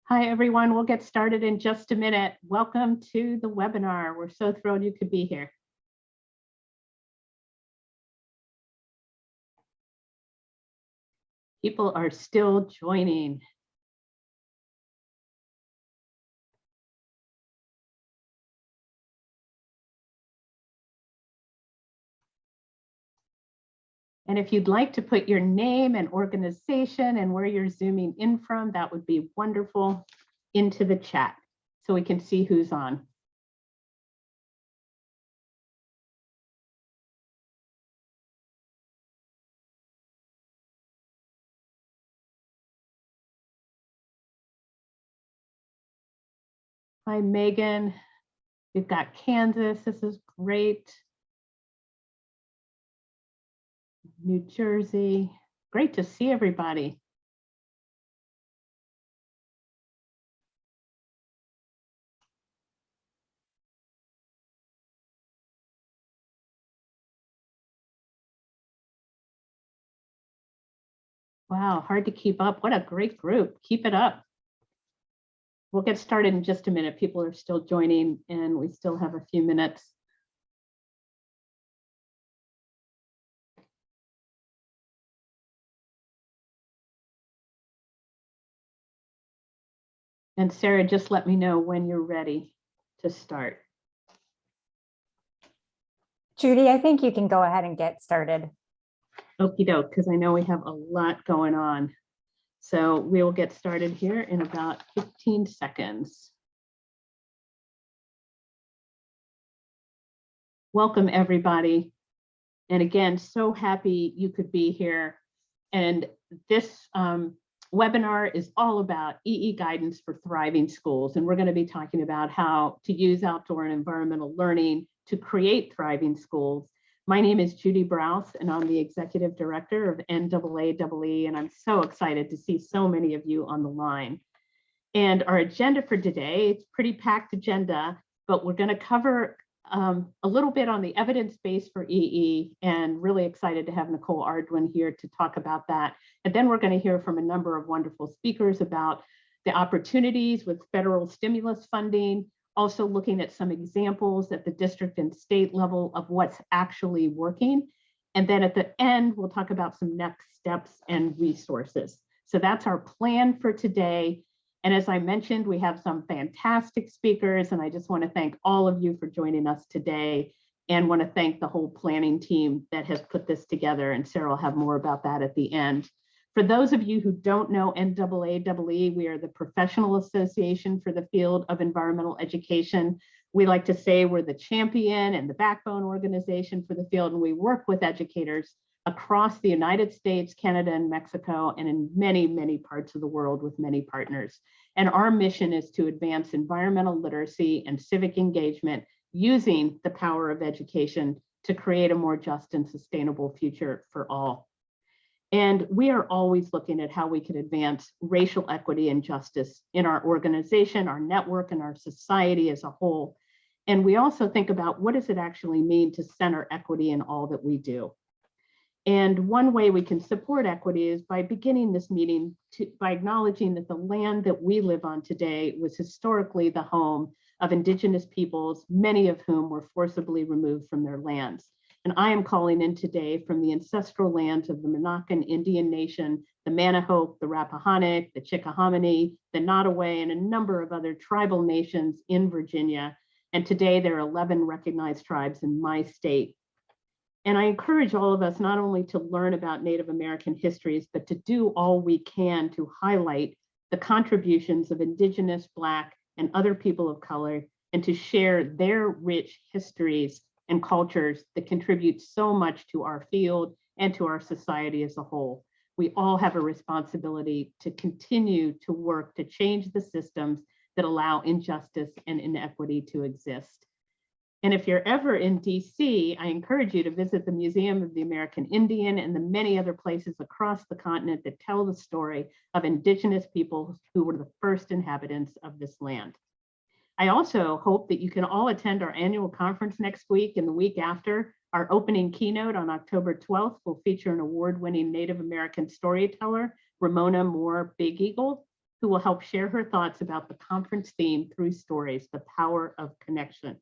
Hi, everyone. We'll get started in just a minute. Welcome to the webinar. We're so thrilled you could be here. People are still joining. And if you'd like to put your name and organization and where you're zooming in from, that would be wonderful, into the chat so we can see who's on. Hi, Megan. We've got Kansas. This is great. New Jersey. Great to see everybody. Wow, hard to keep up. What a great group. Keep it up. We'll get started in just a minute. People are still joining and we still have a few minutes. And Sarah, just let me know when you're ready to start. Judy, I think you can go ahead and get started. Okie doke, because I know we have a lot going on. So we will get started here in about 15 seconds. Welcome, everybody. And again, so happy you could be here. And this webinar is all about eeGUIDANCE for thriving schools. And we're going to be talking about how to use outdoor and environmental learning to create thriving schools. My name is Judy Brous, and I'm the Executive Director of NAAEE, and I'm so excited to see so many of you on the line. And our agenda for today, it's a pretty packed agenda, but we're going to cover a little bit on the evidence base for EE, and really excited to have Nicole Ardwin here to talk about that. And then we're going to hear from a number of wonderful speakers about the opportunities with federal stimulus funding, also looking at some examples at the district and state level of what's actually working. And then at the end, we'll talk about some next steps and resources. So that's our plan for today. And as I mentioned, we have some fantastic speakers, and I just want to thank all of you for joining us today, and want to thank the whole planning team that has put this together, and Sarah will have more about that at the end. For those of you who don't know NAAEE, we are the professional association for the field of environmental education. We like to say we're the champion and the backbone organization for the field, and we work with educators across the United States, Canada, and Mexico, and in many, many parts of the world with many partners. And our mission is to advance environmental literacy and civic engagement using the power of education to create a more just and sustainable future for all. And we are always looking at how we can advance racial equity and justice in our organization, our network, and our society as a whole. And we also think about what does it actually mean to center equity in all that we do. And one way we can support equity is by beginning this meeting by acknowledging that the land that we live on today was historically the home of Indigenous peoples, many of whom were forcibly removed from their lands. And I am calling in today from the ancestral lands of the Monacan Indian Nation, the Manahoe, the Rappahannock, the Chickahominy, the Nottoway, and a number of other tribal nations in Virginia. And today there are 11 recognized tribes in my state. And I encourage all of us not only to learn about Native American histories, but to do all we can to highlight the contributions of Indigenous, Black, and other people of color, and to share their rich histories and cultures that contribute so much to our field and to our society as a whole. We all have a responsibility to continue to work to change the systems that allow injustice and inequity to exist. And if you're ever in DC, I encourage you to visit the Museum of the American Indian and the many other places across the continent that tell the story of Indigenous peoples who were the first inhabitants of this land. I also hope that you can all attend our annual conference next week and the week after. Our opening keynote on October 12th will feature an award-winning Native American storyteller, Ramona Moore Big Eagle, who will help share her thoughts about the conference theme through stories, the power of connection.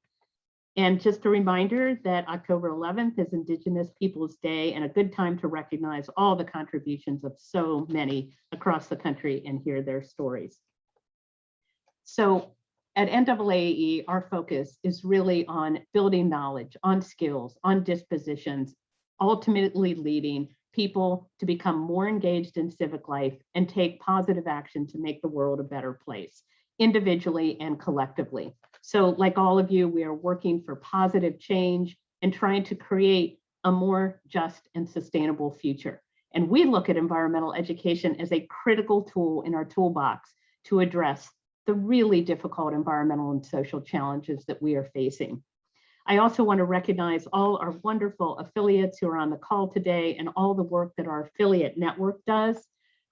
And just a reminder that October 11th is Indigenous Peoples Day, and a good time to recognize all the contributions of so many across the country and hear their stories. So at NAAE, our focus is really on building knowledge, on skills, on dispositions, ultimately leading people to become more engaged in civic life and take positive action to make the world a better place, individually and collectively. So like all of you, we are working for positive change and trying to create a more just and sustainable future. And we look at environmental education as a critical tool in our toolbox to address the really difficult environmental and social challenges that we are facing. I also want to recognize all our wonderful affiliates who are on the call today and all the work that our affiliate network does.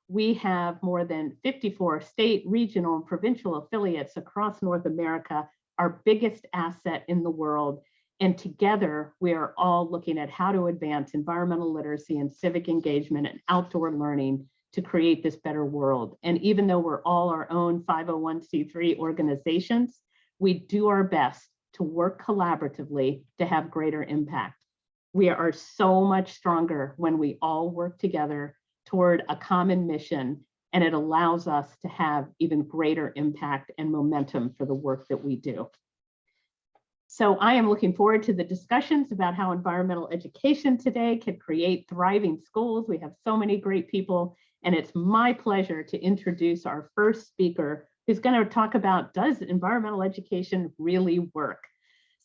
We have more than 54 state, regional, and provincial affiliates across North America, our biggest asset in the world. And together, we are all looking at how to advance environmental literacy and civic engagement and outdoor learning to create this better world. And even though we're all our own 501c3 organizations, we do our best to work collaboratively to have greater impact. We are so much stronger when we all work together toward a common mission, and it allows us to have even greater impact and momentum for the work that we do. So I am looking forward to the discussions about how environmental education today can create thriving schools. We have so many great people, and it's my pleasure to introduce our first speaker, who's going to talk about, does environmental education really work?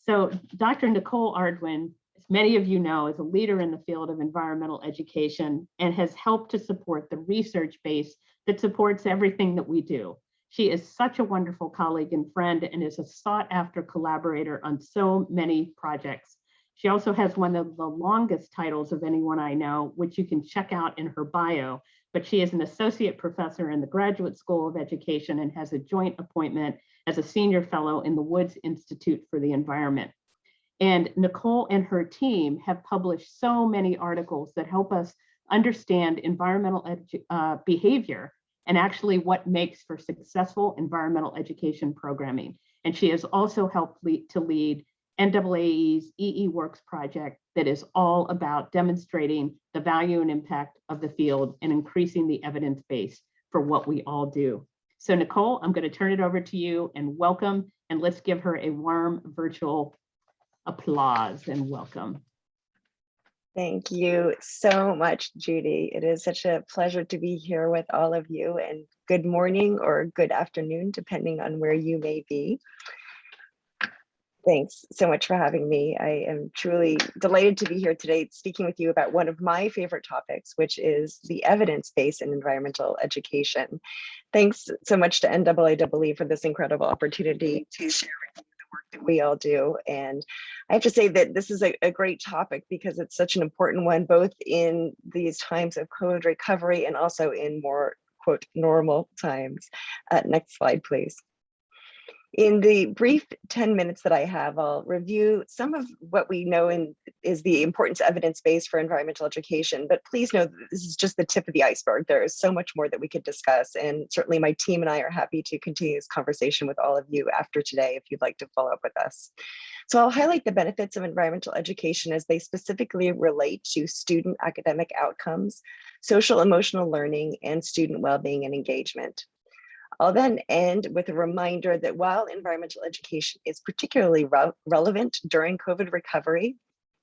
So Dr. Nicole Ardwin, as many of you know, is a leader in the field of environmental education and has helped to support the research base that supports everything that we do. She is such a wonderful colleague and friend and is a sought after collaborator on so many projects. She also has one of the longest titles of anyone I know, which you can check out in her bio, but she is an associate professor in the Graduate School of Education and has a joint appointment as a senior fellow in the Woods Institute for the Environment. And Nicole and her team have published so many articles that help us understand environmental behavior and actually what makes for successful environmental education programming. And she has also helped to lead NAAE's eeWorks project that is all about demonstrating the value and impact of the field and increasing the evidence base for what we all do. So Nicole, I'm going to turn it over to you and welcome, and let's give her a warm virtual applause and welcome. Thank you so much, Judy. It is such a pleasure to be here with all of you, and good morning or good afternoon, depending on where you may be. Thanks so much for having me. I am truly delighted to be here today speaking with you about one of my favorite topics, which is the evidence base in environmental education. Thanks so much to NAAE for this incredible opportunity to share with you the work that we all do. And I have to say that this is a great topic because it's such an important one, both in these times of COVID recovery and also in more, quote, normal times. Next slide, please. In the brief 10 minutes that I have, I'll review some of what we know is the importance of evidence base for environmental education, but please know that this is just the tip of the iceberg. There is so much more that we could discuss, and certainly my team and I are happy to continue this conversation with all of you after today if you'd like to follow up with us. So I'll highlight the benefits of environmental education as they specifically relate to student academic outcomes, social emotional learning, and student well-being and engagement. I'll then end with a reminder that while environmental education is particularly relevant during COVID recovery,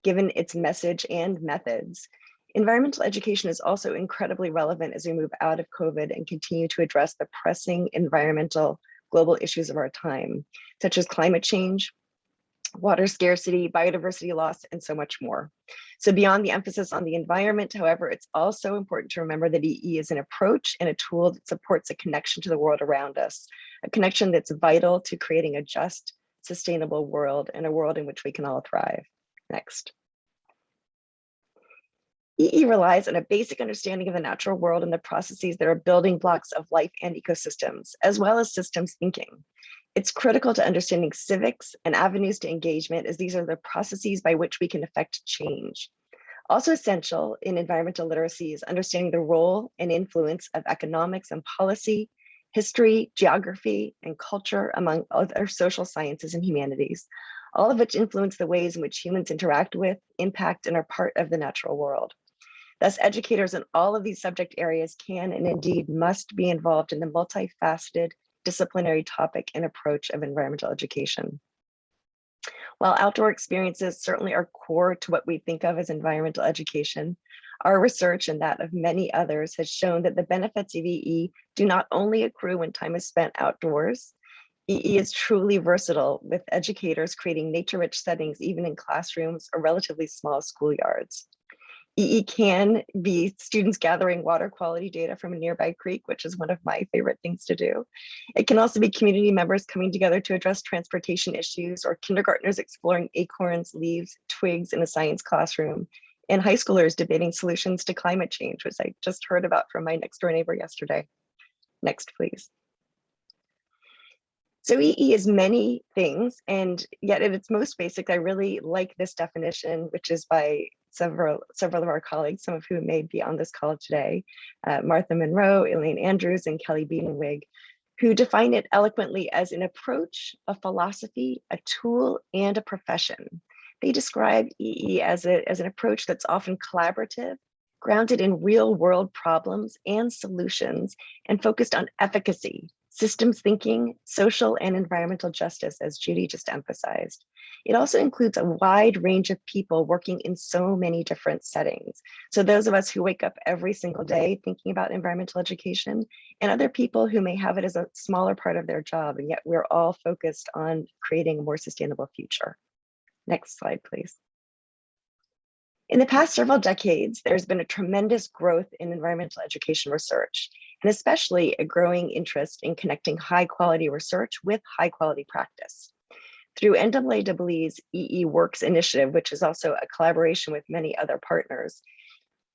given its message and methods, environmental education is also incredibly relevant as we move out of COVID and continue to address the pressing environmental global issues of our time, such as climate change, water scarcity, biodiversity loss, and so much more. So beyond the emphasis on the environment, however, it's also important to remember that EE is an approach and a tool that supports a connection to the world around us, a connection that's vital to creating a just, sustainable world and a world in which we can all thrive. Next. EE relies on a basic understanding of the natural world and the processes that are building blocks of life and ecosystems, as well as systems thinking. It's critical to understanding civics and avenues to engagement, as these are the processes by which we can affect change. Also essential in environmental literacy is understanding the role and influence of economics and policy, history, geography, and culture, among other social sciences and humanities, all of which influence the ways in which humans interact with, impact, and are part of the natural world. Thus, educators in all of these subject areas can and indeed must be involved in the multifaceted disciplinary topic and approach of environmental education. While outdoor experiences certainly are core to what we think of as environmental education, our research and that of many others has shown that the benefits of EE do not only accrue when time is spent outdoors. EE is truly versatile, with educators creating nature-rich settings even in classrooms or relatively small schoolyards. EE can be students gathering water quality data from a nearby creek, which is one of my favorite things to do. It can also be community members coming together to address transportation issues, or kindergartners exploring acorns, leaves, twigs in a science classroom, and high schoolers debating solutions to climate change, which I just heard about from my next door neighbor yesterday. Next, please. So EE is many things, and yet at its most basic, I really like this definition, which is by several of our colleagues, some of whom may be on this call today, Martha Monroe, Elaine Andrews, and Kelly Biedenwig, who define it eloquently as an approach, a philosophy, a tool, and a profession. They describe EE as an approach that's often collaborative, grounded in real-world problems and solutions, and focused on efficacy, systems thinking, social and environmental justice, as Judy just emphasized. It also includes a wide range of people working in so many different settings. So those of us who wake up every single day thinking about environmental education, and other people who may have it as a smaller part of their job, and yet we're all focused on creating a more sustainable future. Next slide, please. In the past several decades, there's been a tremendous growth in environmental education research, and especially a growing interest in connecting high quality research with high quality practice. Through NAAA's EE Works initiative, which is also a collaboration with many other partners,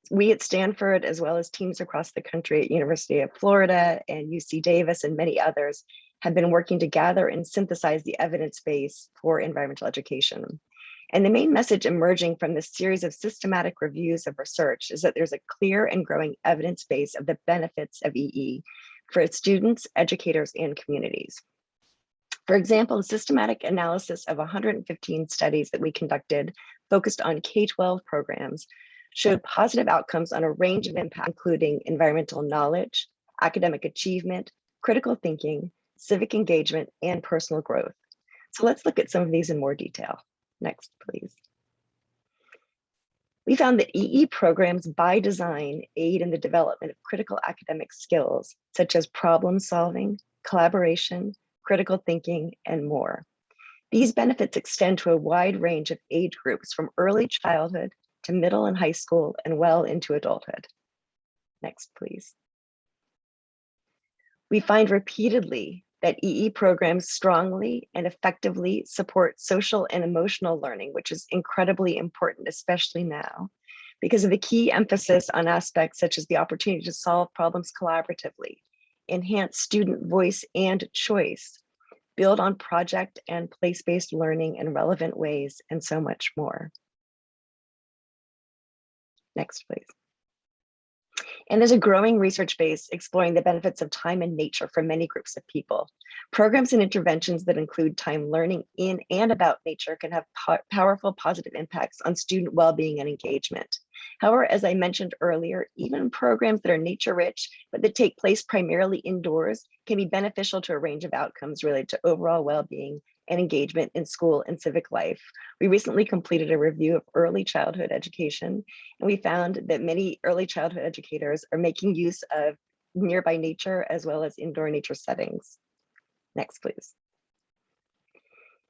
we at Stanford, as well as teams across the country at University of Florida and UC Davis and many others, have been working to gather and synthesize the evidence base for environmental education. And the main message emerging from this series of systematic reviews of research is that there's a clear and growing evidence base of the benefits of EE for its students, educators, and communities. For example, a systematic analysis of 115 studies that we conducted focused on K-12 programs showed positive outcomes on a range of impacts, including environmental knowledge, academic achievement, critical thinking, civic engagement, and personal growth. So let's look at some of these in more detail. Next, please. We found that EE programs by design aid in the development of critical academic skills, such as problem solving, collaboration, critical thinking, and more. These benefits extend to a wide range of age groups, from early childhood to middle and high school and well into adulthood. Next, please. We find repeatedly that EE programs strongly and effectively support social and emotional learning, which is incredibly important, especially now, because of the key emphasis on aspects such as the opportunity to solve problems collaboratively, enhance student voice and choice, build on project and place-based learning in relevant ways, and so much more. Next, please. And there's a growing research base exploring the benefits of time and nature for many groups of people. Programs and interventions that include time learning in and about nature can have powerful positive impacts on student well-being and engagement. However, as I mentioned earlier, even programs that are nature-rich, but that take place primarily indoors, can be beneficial to a range of outcomes related to overall well-being and engagement in school and civic life. We recently completed a review of early childhood education, and we found that many early childhood educators are making use of nearby nature as well as indoor nature settings. Next, please.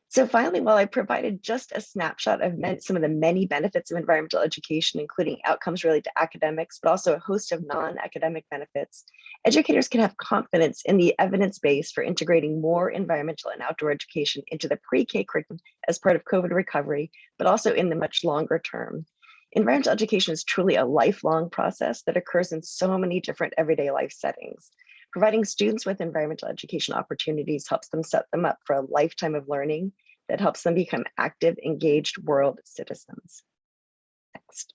So finally, while I provided just a snapshot of some of the many benefits of environmental education, including outcomes related to academics, but also a host of non-academic benefits, educators can have confidence in the evidence base for integrating more environmental and outdoor education into the pre-K curriculum as part of COVID recovery, but also in the much longer term. Environmental education is truly a lifelong process that occurs in so many different everyday life settings. Providing students with environmental education opportunities helps them set them up for a lifetime of learning that helps them become active, engaged world citizens. Next.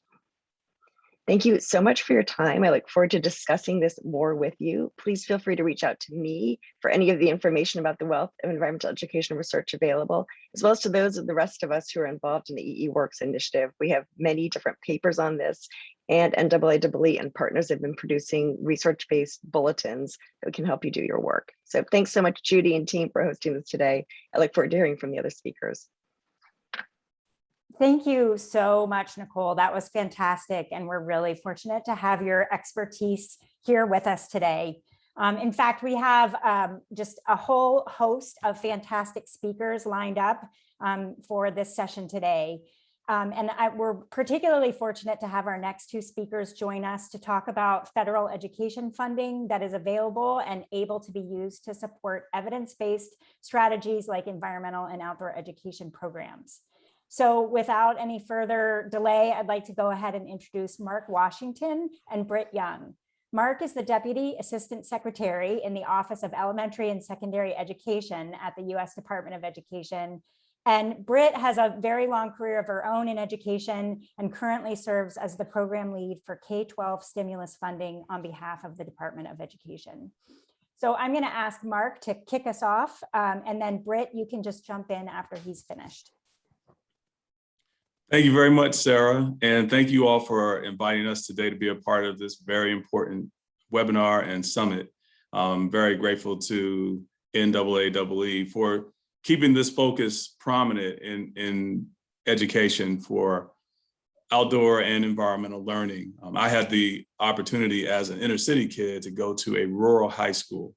Thank you so much for your time. I look forward to discussing this more with you. Please feel free to reach out to me for any of the information about the wealth of environmental education research available, as well as to those of the rest of us who are involved in the EE Works initiative. We have many different papers on this, and NAAE and partners have been producing research-based bulletins that can help you do your work. So thanks so much, Judy and team, for hosting this today. I look forward to hearing from the other speakers. Thank you so much, Nicole. That was fantastic. And we're really fortunate to have your expertise here with us today. In fact, we have just a whole host of fantastic speakers lined up for this session today. We're particularly fortunate to have our next two speakers join us to talk about federal education funding that is available and able to be used to support evidence-based strategies like environmental and outdoor education programs. So without any further delay, I'd like to go ahead and introduce Mark Washington and Britt Young. Mark is the Deputy Assistant Secretary in the Office of Elementary and Secondary Education at the U.S. Department of Education. And Britt has a very long career of her own in education and currently serves as the program lead for K-12 stimulus funding on behalf of the Department of Education. So I'm going to ask Mark to kick us off, and then Britt, you can just jump in after he's finished. Thank you very much, Sarah. And thank you all for inviting us today to be a part of this very important webinar and summit. I'm very grateful to NAAE for keeping this focus prominent in education for outdoor and environmental learning. I had the opportunity as an inner city kid to go to a rural high school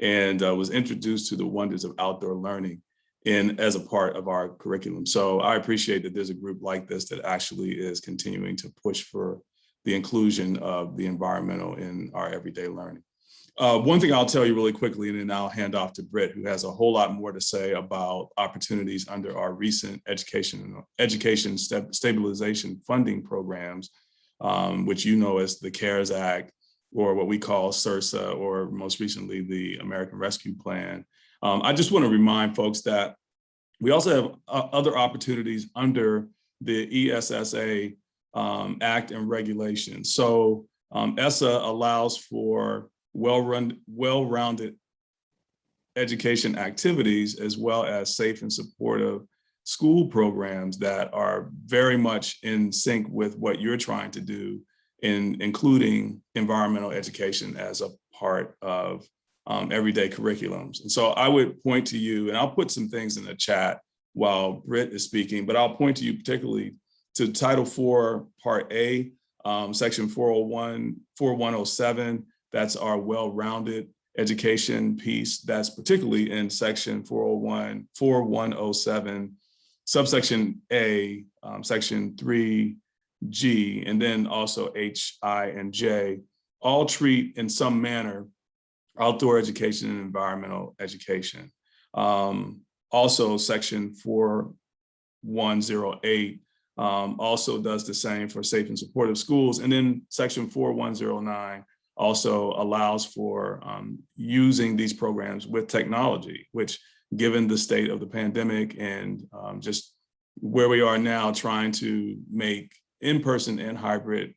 and was introduced to the wonders of outdoor learning as a part of our curriculum. So I appreciate that there's a group like this that actually is continuing to push for the inclusion of the environmental in our everyday learning. One thing I'll tell you really quickly, and then I'll hand off to Britt, who has a whole lot more to say about opportunities under our recent education stabilization funding programs, which you know as the CARES Act, or what we call SRSA, or most recently the American Rescue Plan. I just want to remind folks that we also have other opportunities under the ESSA Act and regulations. So ESSA allows for well-rounded education activities, as well as safe and supportive school programs that are very much in sync with what you're trying to do, in including environmental education as a part of everyday curriculums. And so I would point to you, and I'll put some things in the chat while Britt is speaking, but I'll point to you particularly to Title IV, Part A, Section 4107. That's our well-rounded education piece. That's particularly in Section 4107, subsection A, Section 3G, and then also H, I, and J, all treat in some manner outdoor education and environmental education. Also, Section 4108 also does the same for safe and supportive schools. And then Section 4109 also allows for using these programs with technology, which, given the state of the pandemic and just where we are now, trying to make in-person and hybrid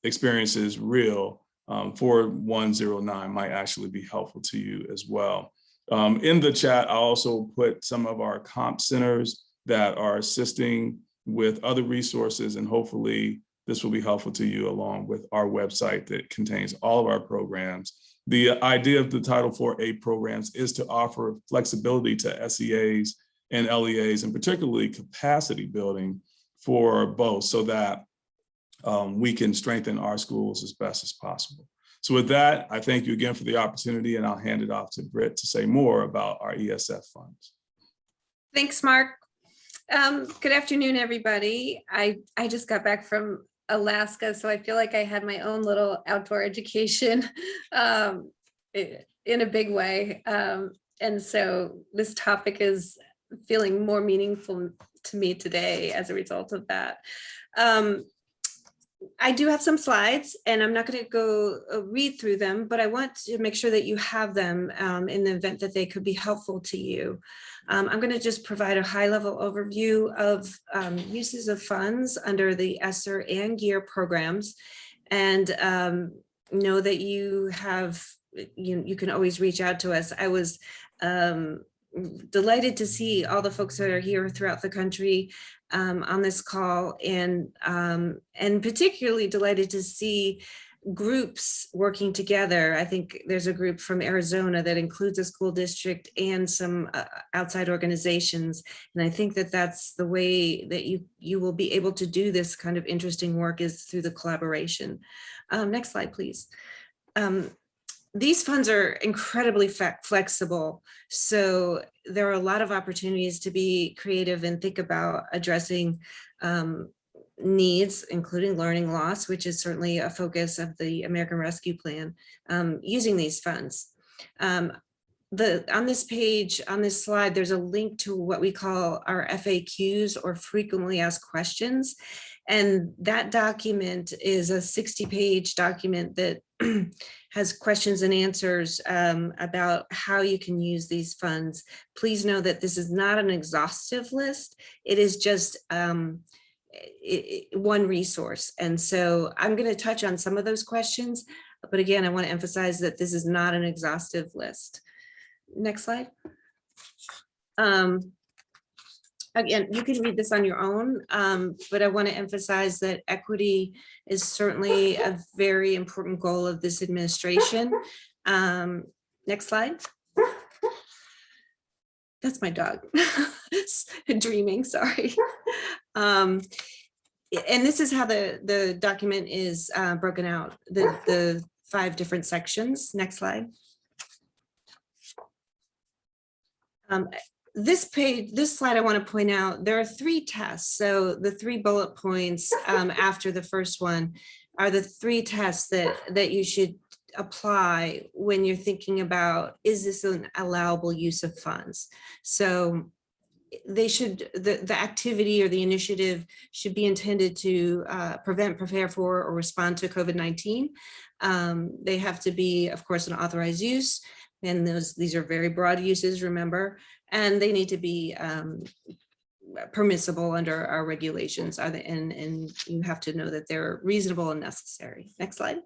experiences real, 4109 might actually be helpful to you as well. In the chat, I also put some of our comp centers that are assisting with other resources, and hopefully this will be helpful to you, along with our website that contains all of our programs. The idea of the Title IV-A programs is to offer flexibility to SEAs and LEAs, and particularly capacity building for both, so that we can strengthen our schools as best as possible. So with that, I thank you again for the opportunity, and I'll hand it off to Britt to say more about our ESF funds. Thanks, Mark. Good afternoon, everybody. I just got back from Alaska, so I feel like I had my own little outdoor education in a big way. And so this topic is feeling more meaningful to me today as a result of that. I do have some slides, and I'm not going to go read through them, but I want to make sure that you have them in the event that they could be helpful to you. I'm going to just provide a high-level overview of uses of funds under the ESSER and GEAR programs, and know that you have, you can always reach out to us. I was delighted to see all the folks that are here throughout the country on this call, and particularly delighted to see groups working together. I think there's a group from Arizona that includes a school district and some outside organizations. And I think that that's the way that you will be able to do this kind of interesting work, is through the collaboration. Next slide, please. These funds are incredibly flexible. So there are a lot of opportunities to be creative and think about addressing needs, including learning loss, which is certainly a focus of the American Rescue Plan, using these funds. On this page, on this slide, there's a link to what we call our FAQs, or frequently asked questions. And that document is a 60-page document that has questions and answers about how you can use these funds. Please know that this is not an exhaustive list. It is just one resource. And so I'm going to touch on some of those questions, but again, I want to emphasize that this is not an exhaustive list. Next slide. Again, you can read this on your own, but I want to emphasize that equity is certainly a very important goal of this administration. Next slide. That's my dog dreaming, sorry. And this is how the document is broken out, the 5 different sections. Next slide. This slide, I want to point out, there are 3 tests. So the 3 bullet points after the first one are the 3 tests that you should apply when you're thinking about, is this an allowable use of funds? So they should, the activity or the initiative should be intended to prevent, prepare for, or respond to COVID-19. They have to be, of course, an authorized use. And these are very broad uses, remember, and they need to be permissible under our regulations, and you have to know that they're reasonable and necessary. Next slide.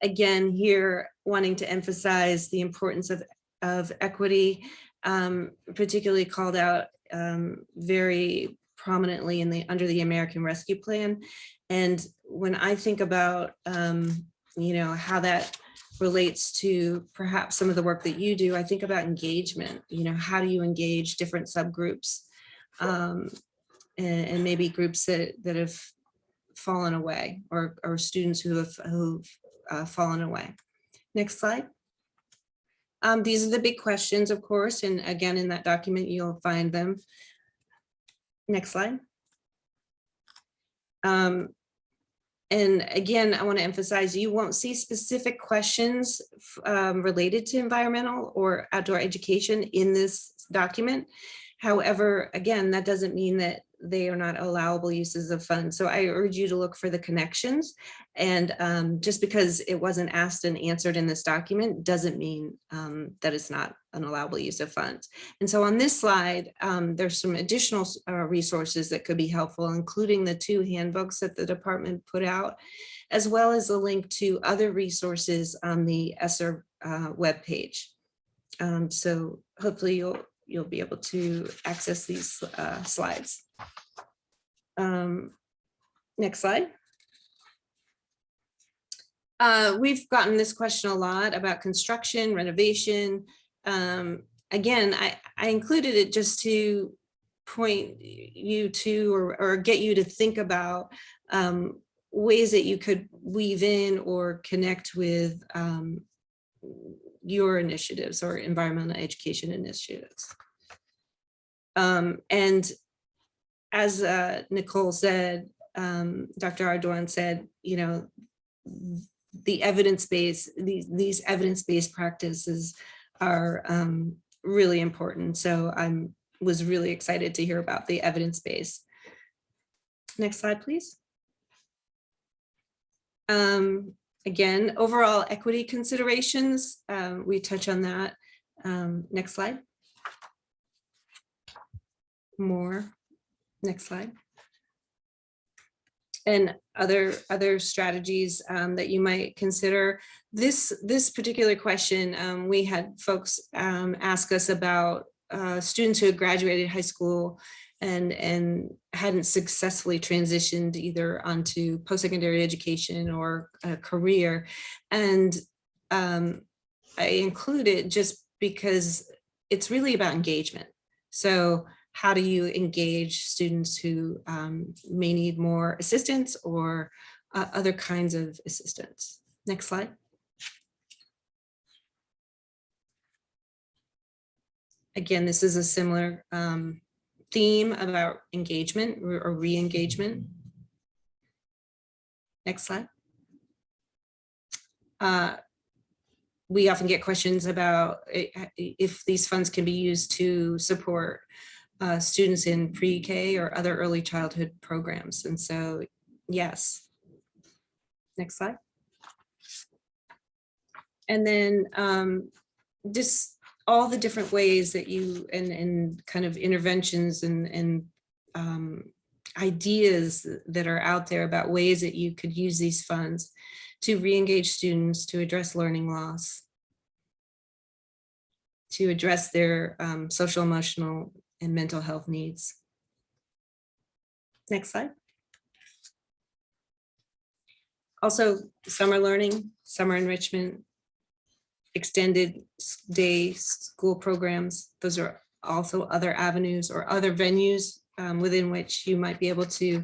Again, here wanting to emphasize the importance of equity, particularly called out very prominently under the American Rescue Plan. And when I think about how that relates to perhaps some of the work that you do, I think about engagement. How do you engage different subgroups and maybe groups that have fallen away, or students who've fallen away. Next slide. These are the big questions, of course, and again, in that document, you'll find them. Next slide. And again, I want to emphasize, you won't see specific questions related to environmental or outdoor education in this document. However, again, that doesn't mean that they are not allowable uses of funds. So I urge you to look for the connections. And just because it wasn't asked and answered in this document doesn't mean that it's not an allowable use of funds. And so on this slide, there's some additional resources that could be helpful, including the 2 handbooks that the department put out, as well as a link to other resources on the ESSER webpage. So hopefully you'll be able to access these slides. Next slide. We've gotten this question a lot about construction, renovation. Again, I included it just to point you to, or get you to think about ways that you could weave in or connect with your initiatives or environmental education initiatives. And as Nicole said, Dr. Ardoin said, the evidence-based, these evidence-based practices are really important. So I was really excited to hear about the evidence base. Next slide, please. Again, overall equity considerations, we touch on that. Next slide. More. Next slide. And other strategies that you might consider. This particular question, we had folks ask us about students who had graduated high school and hadn't successfully transitioned either onto post-secondary education or a career. And I included just because it's really about engagement. So how do you engage students who may need more assistance or other kinds of assistance? Next slide. Again, this is a similar theme about engagement or re-engagement. Next slide. We often get questions about if these funds can be used to support students in pre-K or other early childhood programs. And so, yes. Next slide. And then just all the different ways that you and kind of interventions and ideas that are out there about ways that you could use these funds to re-engage students, to address learning loss, to address their social, emotional, and mental health needs. Next slide. Also, summer learning, summer enrichment, extended day school programs. Those are also other avenues or other venues within which you might be able to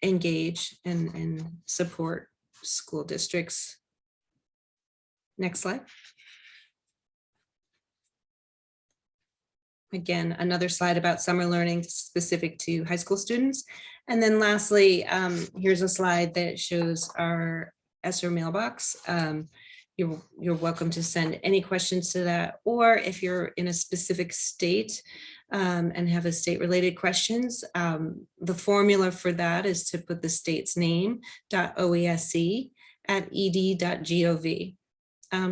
engage and support school districts. Next slide. Again, another slide about summer learning specific to high school students. And then lastly, here's a slide that shows our ESSER mailbox. You're welcome to send any questions to that, or if you're in a specific state and have a state related questions, the formula for that is to put the state's name .oesc@ed.gov.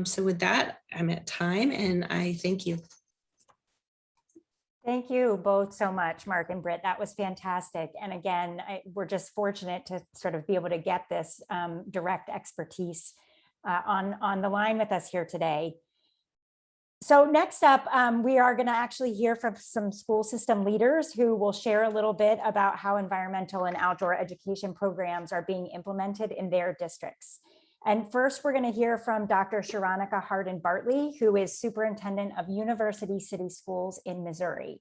So with that, I'm at time and I thank you. Thank you both so much, Mark and Britt. That was fantastic. And again, we're just fortunate to sort of be able to get this direct expertise on the line with us here today. So next up, we are going to actually hear from some school system leaders who will share a little bit about how environmental and outdoor education programs are being implemented in their districts. And first, we're going to hear from Dr. Sharonica Hardin-Bartley, who is Superintendent of University City Schools in Missouri.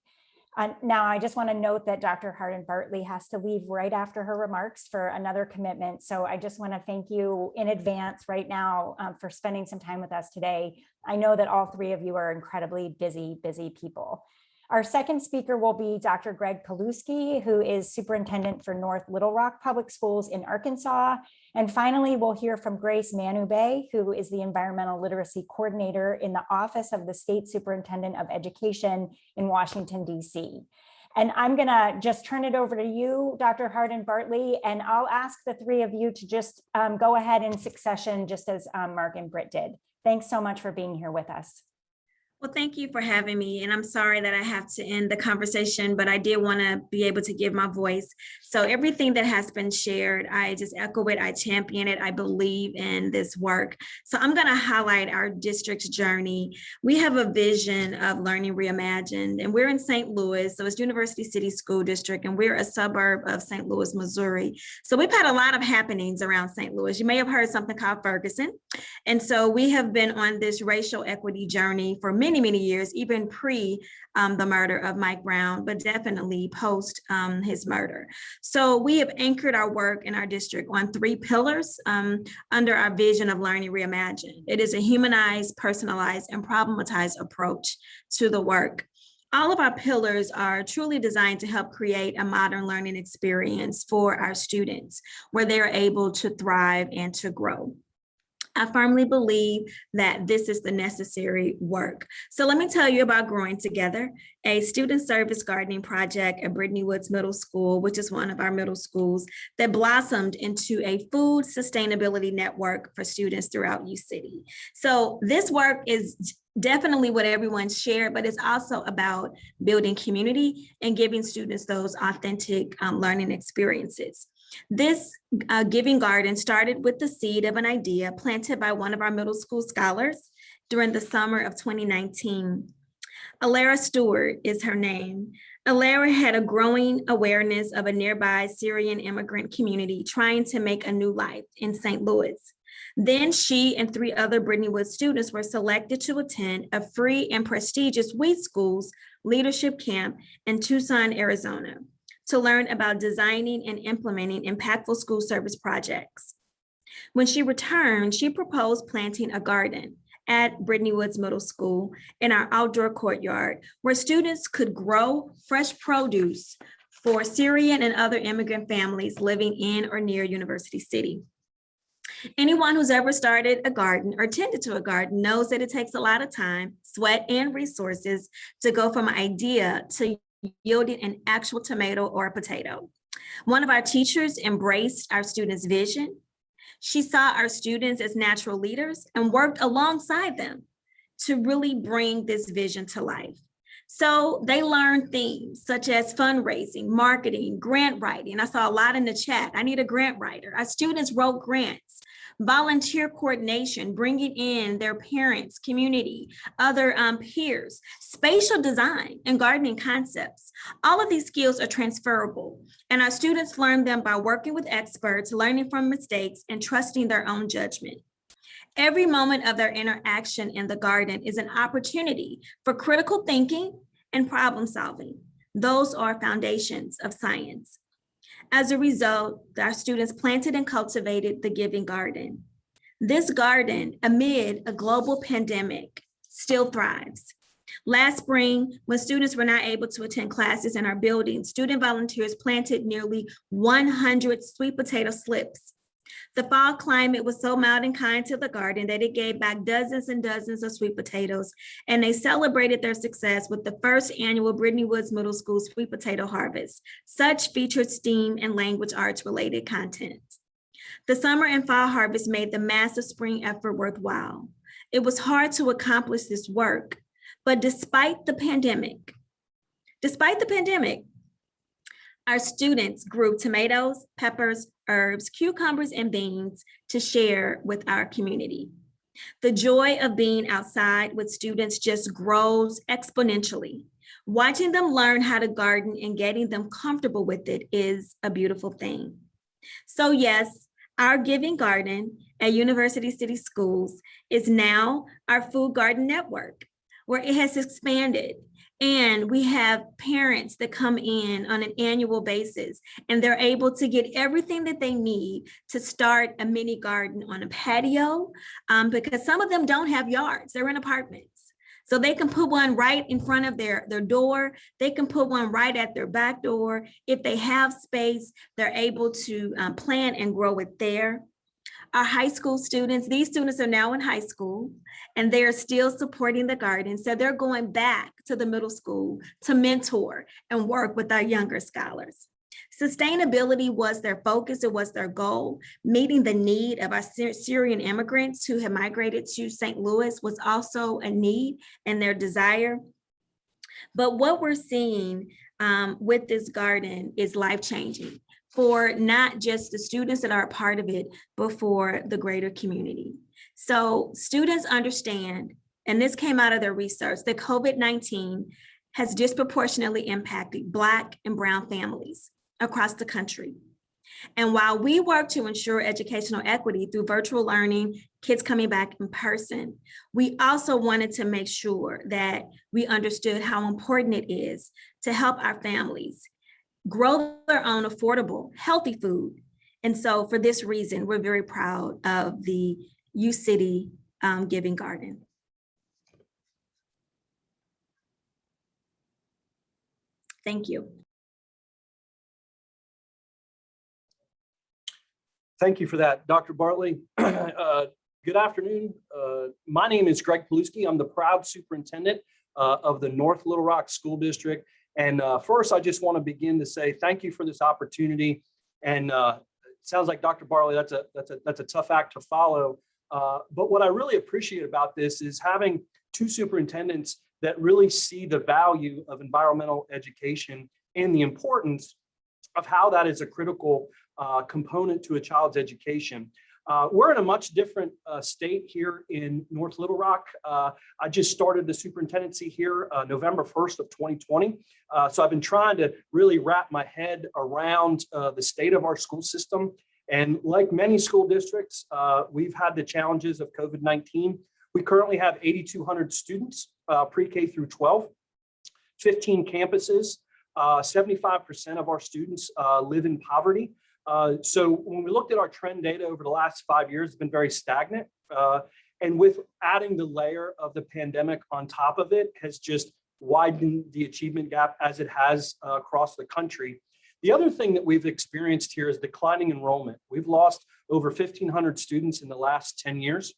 Now, I just want to note that Dr. Hardin-Bartley has to leave right after her remarks for another commitment. So I just want to thank you in advance right now for spending some time with us today. I know that all three of you are incredibly busy people. Our second speaker will be Dr. Greg Kaluski, who is Superintendent for North Little Rock Public Schools in Arkansas. And finally, we'll hear from Grace Manubay, who is the Environmental Literacy Coordinator in the Office of the State Superintendent of Education in Washington, D.C. And I'm going to just turn it over to you, Dr. Hardin-Bartley, and I'll ask the three of you to just go ahead in succession, just as Mark and Britt did. Thanks so much for being here with us. Well, thank you for having me. And I'm sorry that I have to end the conversation, but I did want to be able to give my voice. So everything that has been shared, I just echo it. I champion it. I believe in this work. So I'm going to highlight our district's journey. We have a vision of learning reimagined, and we're in St. Louis. So it's University City School District, and we're a suburb of St. Louis, Missouri. So we've had a lot of happenings around St. Louis. You may have heard something called Ferguson. And so we have been on this racial equity journey for many years, even pre the murder of Mike Brown, but definitely post his murder. So we have anchored our work in our district on 3 pillars under our vision of learning reimagined. It is a humanized, personalized, and problematized approach to the work. All of our pillars are truly designed to help create a modern learning experience for our students where they're able to thrive and to grow. I firmly believe that this is the necessary work. So let me tell you about Growing Together, a student service gardening project at Brittany Woods Middle School, which is one of our middle schools, that blossomed into a food sustainability network for students throughout UCity. So this work is definitely what everyone shared, but it's also about building community and giving students those authentic learning experiences. This giving garden started with the seed of an idea planted by one of our middle school scholars during the summer of 2019. Alara Stewart is her name. Alara had a growing awareness of a nearby Syrian immigrant community trying to make a new life in St. Louis. Then she and 3 other Brittany Woods students were selected to attend a free and prestigious Wheat Schools leadership camp in Tucson, Arizona, to learn about designing and implementing impactful school service projects. When she returned, she proposed planting a garden at Brittany Woods Middle School in our outdoor courtyard where students could grow fresh produce for Syrian and other immigrant families living in or near University City. Anyone who's ever started a garden or tended to a garden knows that it takes a lot of time, sweat, and resources to go from idea to yielding an actual tomato or a potato. One of our teachers embraced our students' vision. She saw our students as natural leaders and worked alongside them to really bring this vision to life. So they learned themes such as fundraising, marketing, grant writing. I saw a lot in the chat. I need a grant writer. Our students wrote grants, volunteer coordination, bringing in their parents, community, other peers, spatial design, and gardening concepts. All of these skills are transferable, and our students learn them by working with experts, learning from mistakes, and trusting their own judgment. Every moment of their interaction in the garden is an opportunity for critical thinking and problem solving. Those are foundations of science. As a result, our students planted and cultivated the Giving Garden. This garden, amid a global pandemic, still thrives. Last spring, when students were not able to attend classes in our building, student volunteers planted nearly 100 sweet potato slips. The fall climate was so mild and kind to the garden that it gave back dozens and dozens of sweet potatoes, and they celebrated their success with the first annual Brittany Woods Middle School Sweet Potato Harvest. Such featured STEAM and language arts related content. The summer and fall harvest made the massive spring effort worthwhile. It was hard to accomplish this work, but despite the pandemic, our students grew tomatoes, peppers, herbs, cucumbers, and beans to share with our community. The joy of being outside with students just grows exponentially. Watching them learn how to garden and getting them comfortable with it is a beautiful thing. So yes, our Giving Garden at University City Schools is now our food garden network, where it has expanded. And we have parents that come in on an annual basis, and they're able to get everything that they need to start a mini garden on a patio, because some of them don't have yards, they're in apartments. So they can put one right in front of their door. They can put one right at their back door. If they have space, they're able to plant and grow it there. Our high school students, these students are now in high school, and they're still supporting the garden. So they're going back to the middle school to mentor and work with our younger scholars. Sustainability was their focus, it was their goal. Meeting the need of our Syrian immigrants who have migrated to St. Louis was also a need and their desire. But what we're seeing with this garden is life-changing for not just the students that are a part of it, but for the greater community. So students understand, and this came out of their research, that COVID-19 has disproportionately impacted Black and Brown families across the country. And while we work to ensure educational equity through virtual learning, kids coming back in person, we also wanted to make sure that we understood how important it is to help our families grow their own affordable, healthy food. And so for this reason, we're very proud of the UCity Giving Garden. Thank you. Thank you for that, Dr. Bartley. Good afternoon. My name is Greg Paluski. I'm the proud superintendent of the North Little Rock School District. And first, I just want to begin to say thank you for this opportunity. And it sounds like Dr. Barley, that's a tough act to follow. But what I really appreciate about this is having two superintendents that really see the value of environmental education and the importance of how that is a critical component to a child's education. We're in a much different state here in North Little Rock. I just started the superintendency here November 1st of 2020. So I've been trying to really wrap my head around the state of our school system. And like many school districts, we've had the challenges of COVID-19. We currently have 8,200 students, pre-K through 12, 15 campuses. 75% of our students live in poverty. So when we looked at our trend data over the last 5 years, it's been very stagnant. And with adding the layer of the pandemic on top of it has just widened the achievement gap as it has across the country. The other thing that we've experienced here is declining enrollment. We've lost over 1,500 students in the last 10 years.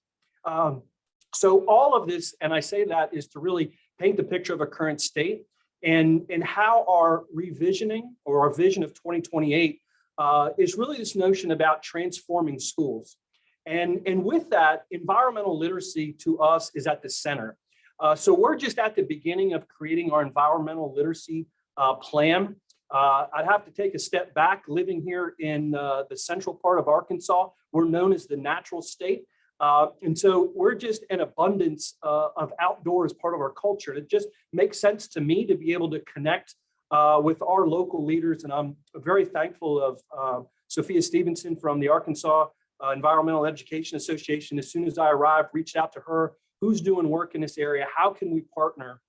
So all of this, and I say that is to really paint the picture of a current state and how our revisioning or our vision of 2028 is really this notion about transforming schools. And with that, environmental literacy to us is at the center. So we're just at the beginning of creating our environmental literacy plan. I'd have to take a step back. Living here in the central part of Arkansas, we're known as the natural state. And so we're just an abundance of outdoor as part of our culture. It just makes sense to me to be able to connect with our local leaders. And I'm very thankful of Sophia Stevenson from the Arkansas Environmental Education Association. As soon as I arrived, reached out to her, who's doing work in this area? How can we partner?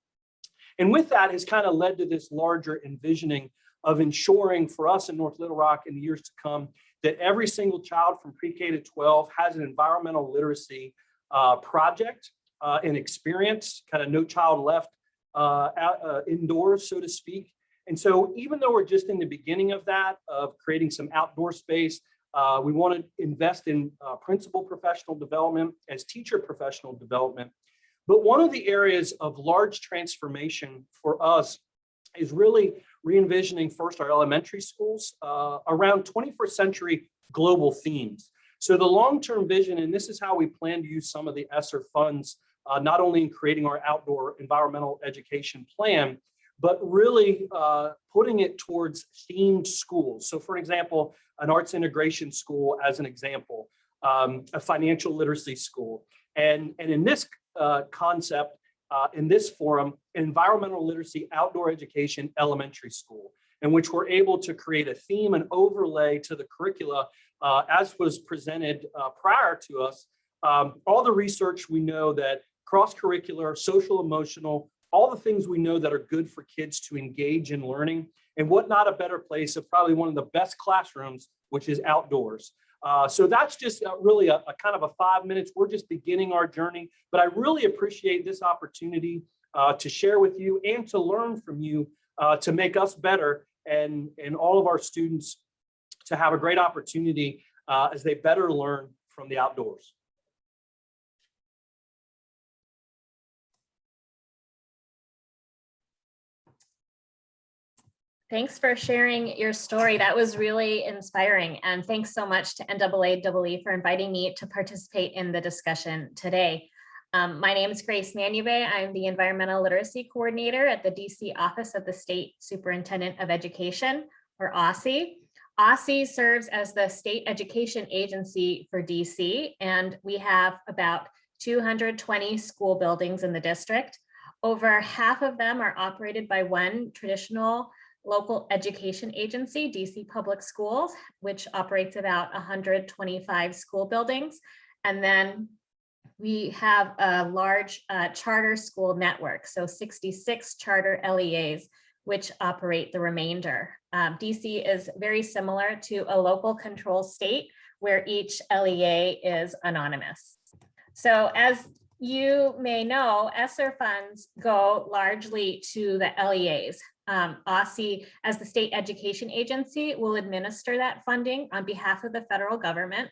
And with that has kind of led to this larger envisioning of ensuring for us in North Little Rock in the years to come that every single child from pre-K to 12 has an environmental literacy project and experience, kind of no child left indoors, so to speak. And so even though we're just in the beginning of that, of creating some outdoor space, we want to invest in principal professional development as teacher professional development. But one of the areas of large transformation for us is really re-envisioning first our elementary schools around 21st century global themes. So the long-term vision, and this is how we plan to use some of the ESSER funds, not only in creating our outdoor environmental education plan, but really putting it towards themed schools. So for example, an arts integration school as an example, a financial literacy school. And in this concept, in this forum, environmental literacy outdoor education elementary school, in which we're able to create a theme and overlay to the curricula as was presented prior to us. All the research we know that cross-curricular, social, emotional, all the things we know that are good for kids to engage in learning, and what not a better place of probably one of the best classrooms, which is outdoors. So that's just really a kind of a 5 minutes. We're just beginning our journey, but I really appreciate this opportunity to share with you and to learn from you to make us better and all of our students to have a great opportunity as they better learn from the outdoors. Thanks for sharing your story. That was really inspiring. And thanks so much to NAAEE for inviting me to participate in the discussion today. My name is Grace Manube. I'm the Environmental Literacy Coordinator at the DC Office of the State Superintendent of Education, or OSSE. OSSE serves as the state education agency for DC, and we have about 220 school buildings in the district. Over half of them are operated by one traditional local education agency, DC Public Schools, which operates about 125 school buildings. And then we have a large charter school network, so 66 charter LEAs, which operate the remainder. DC is very similar to a local control state where each LEA is anonymous. So as you may know, ESSER funds go largely to the LEAs. OSSE, as the state education agency, will administer that funding on behalf of the federal government.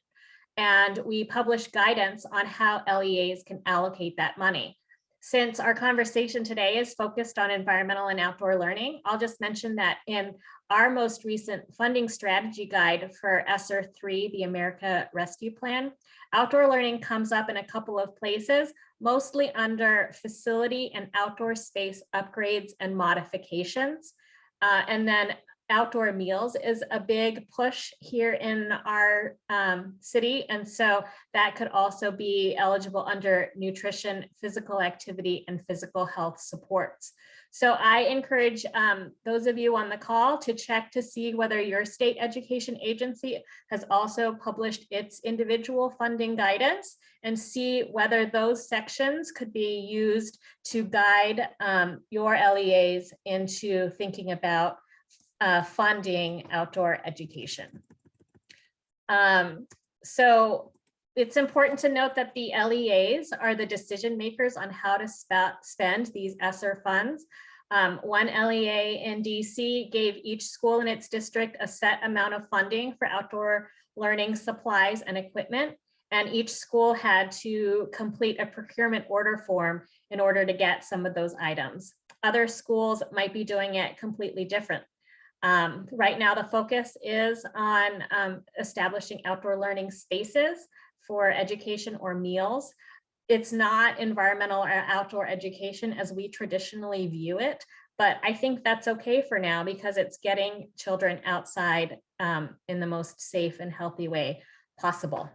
and we publish guidance on how LEAs can allocate that money. Since our conversation today is focused on environmental and outdoor learning, I'll just mention that in our most recent funding strategy guide for ESSER 3, the America Rescue Plan, outdoor learning comes up in a couple of places, mostly under facility and outdoor space upgrades and modifications. And then outdoor meals is a big push here in our city. And so that could also be eligible under nutrition, physical activity, and physical health supports. So I encourage those of you on the call to check to see whether your state education agency has also published its individual funding guidance and see whether those sections could be used to guide your LEAs into thinking about funding outdoor education. So it's important to note that the LEAs are the decision makers on how to spend these ESSER funds. One LEA in DC gave each school in its district a set amount of funding for outdoor learning supplies and equipment, and each school had to complete a procurement order form in order to get some of those items. Other schools might be doing it completely different. Right now, the focus is on establishing outdoor learning spaces for education or meals. It's not environmental or outdoor education as we traditionally view it, but I think that's okay for now because it's getting children outside in the most safe and healthy way possible.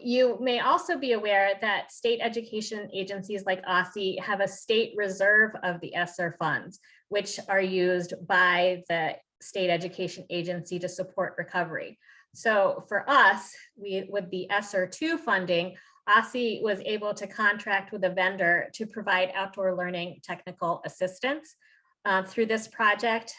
You may also be aware that state education agencies like OSSI have a state reserve of the ESSER funds, which are used by the state education agency to support recovery. So for us, with the ESSER 2 funding, OSSI was able to contract with a vendor to provide outdoor learning technical assistance. Through this project,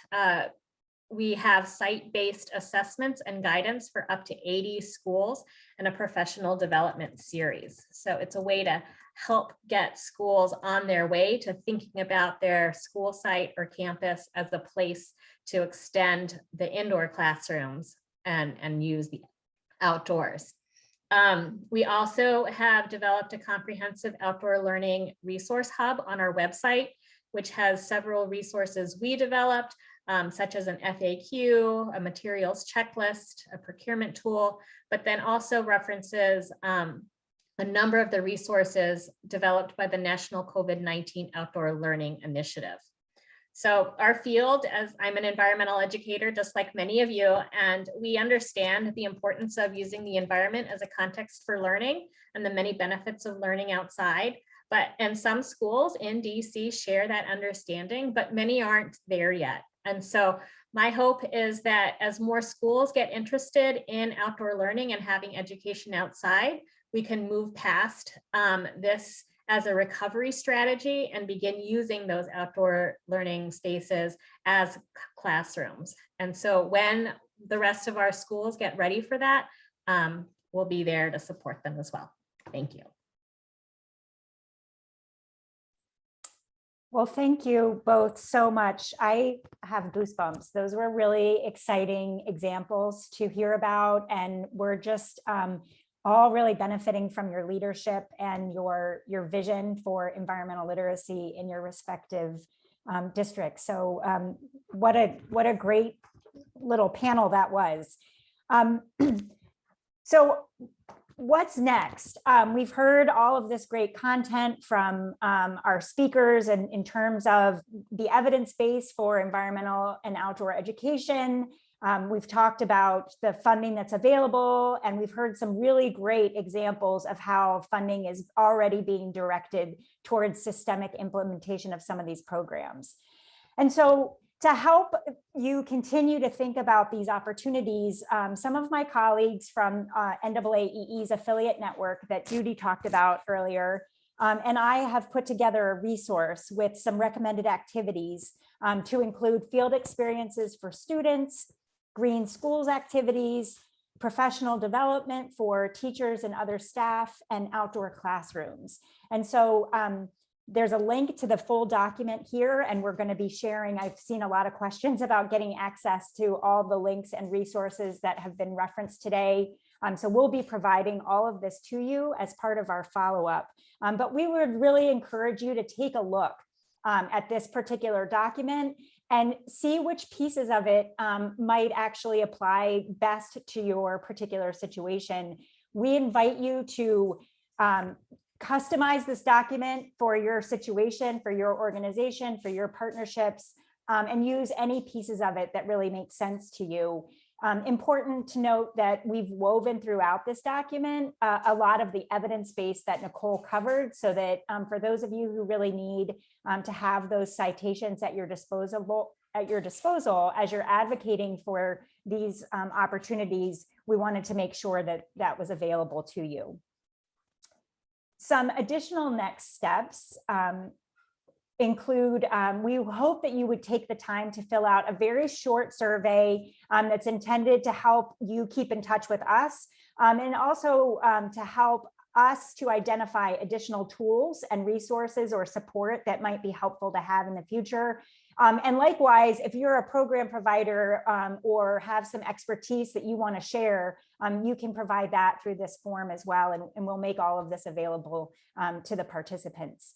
we have site-based assessments and guidance for up to 80 schools and a professional development series. So it's a way to help get schools on their way to thinking about their school site or campus as a place to extend the indoor classrooms and use the outdoors. We also have developed a comprehensive outdoor learning resource hub on our website, which has several resources we developed, such as an FAQ, a materials checklist, a procurement tool, but then also references a number of the resources developed by the National COVID-19 Outdoor Learning Initiative. So our field, as I'm an environmental educator, just like many of you, and we understand the importance of using the environment as a context for learning and the many benefits of learning outside. And some schools in DC share that understanding, but many aren't there yet. And so my hope is that as more schools get interested in outdoor learning and having education outside, we can move past this as a recovery strategy and begin using those outdoor learning spaces as classrooms. And so when the rest of our schools get ready for that, we'll be there to support them as well. Thank you. Well, thank you both so much. I have goosebumps. Those were really exciting examples to hear about, and we're just all really benefiting from your leadership and your vision for environmental literacy in your respective districts. So what a great little panel that was. So what's next? We've heard all of this great content from our speakers and in terms of the evidence base for environmental and outdoor education. We've talked about the funding that's available, and we've heard some really great examples of how funding is already being directed towards systemic implementation of some of these programs. And so to help you continue to think about these opportunities, some of my colleagues from NAAEE's affiliate network that Judy talked about earlier, and I have put together a resource with some recommended activities to include field experiences for students, green schools activities, professional development for teachers and other staff, and outdoor classrooms. And so there's a link to the full document here, and we're going to be sharing. I've seen a lot of questions about getting access to all the links and resources that have been referenced today. So we'll be providing all of this to you as part of our follow-up. But we would really encourage you to take a look at this particular document and see which pieces of it might actually apply best to your particular situation. We invite you to customize this document for your situation, for your organization, for your partnerships, and use any pieces of it that really make sense to you. Important to note that we've woven throughout this document a lot of the evidence base that Nicole covered, so that for those of you who really need to have those citations at your disposal as you're advocating for these opportunities, we wanted to make sure that that was available to you. Some additional next steps include, we hope that you would take the time to fill out a very short survey that's intended to help you keep in touch with us, and also to help us to identify additional tools and resources or support that might be helpful to have in the future. And likewise, if you're a program provider or have some expertise that you want to share, you can provide that through this form as well, and we'll make all of this available to the participants.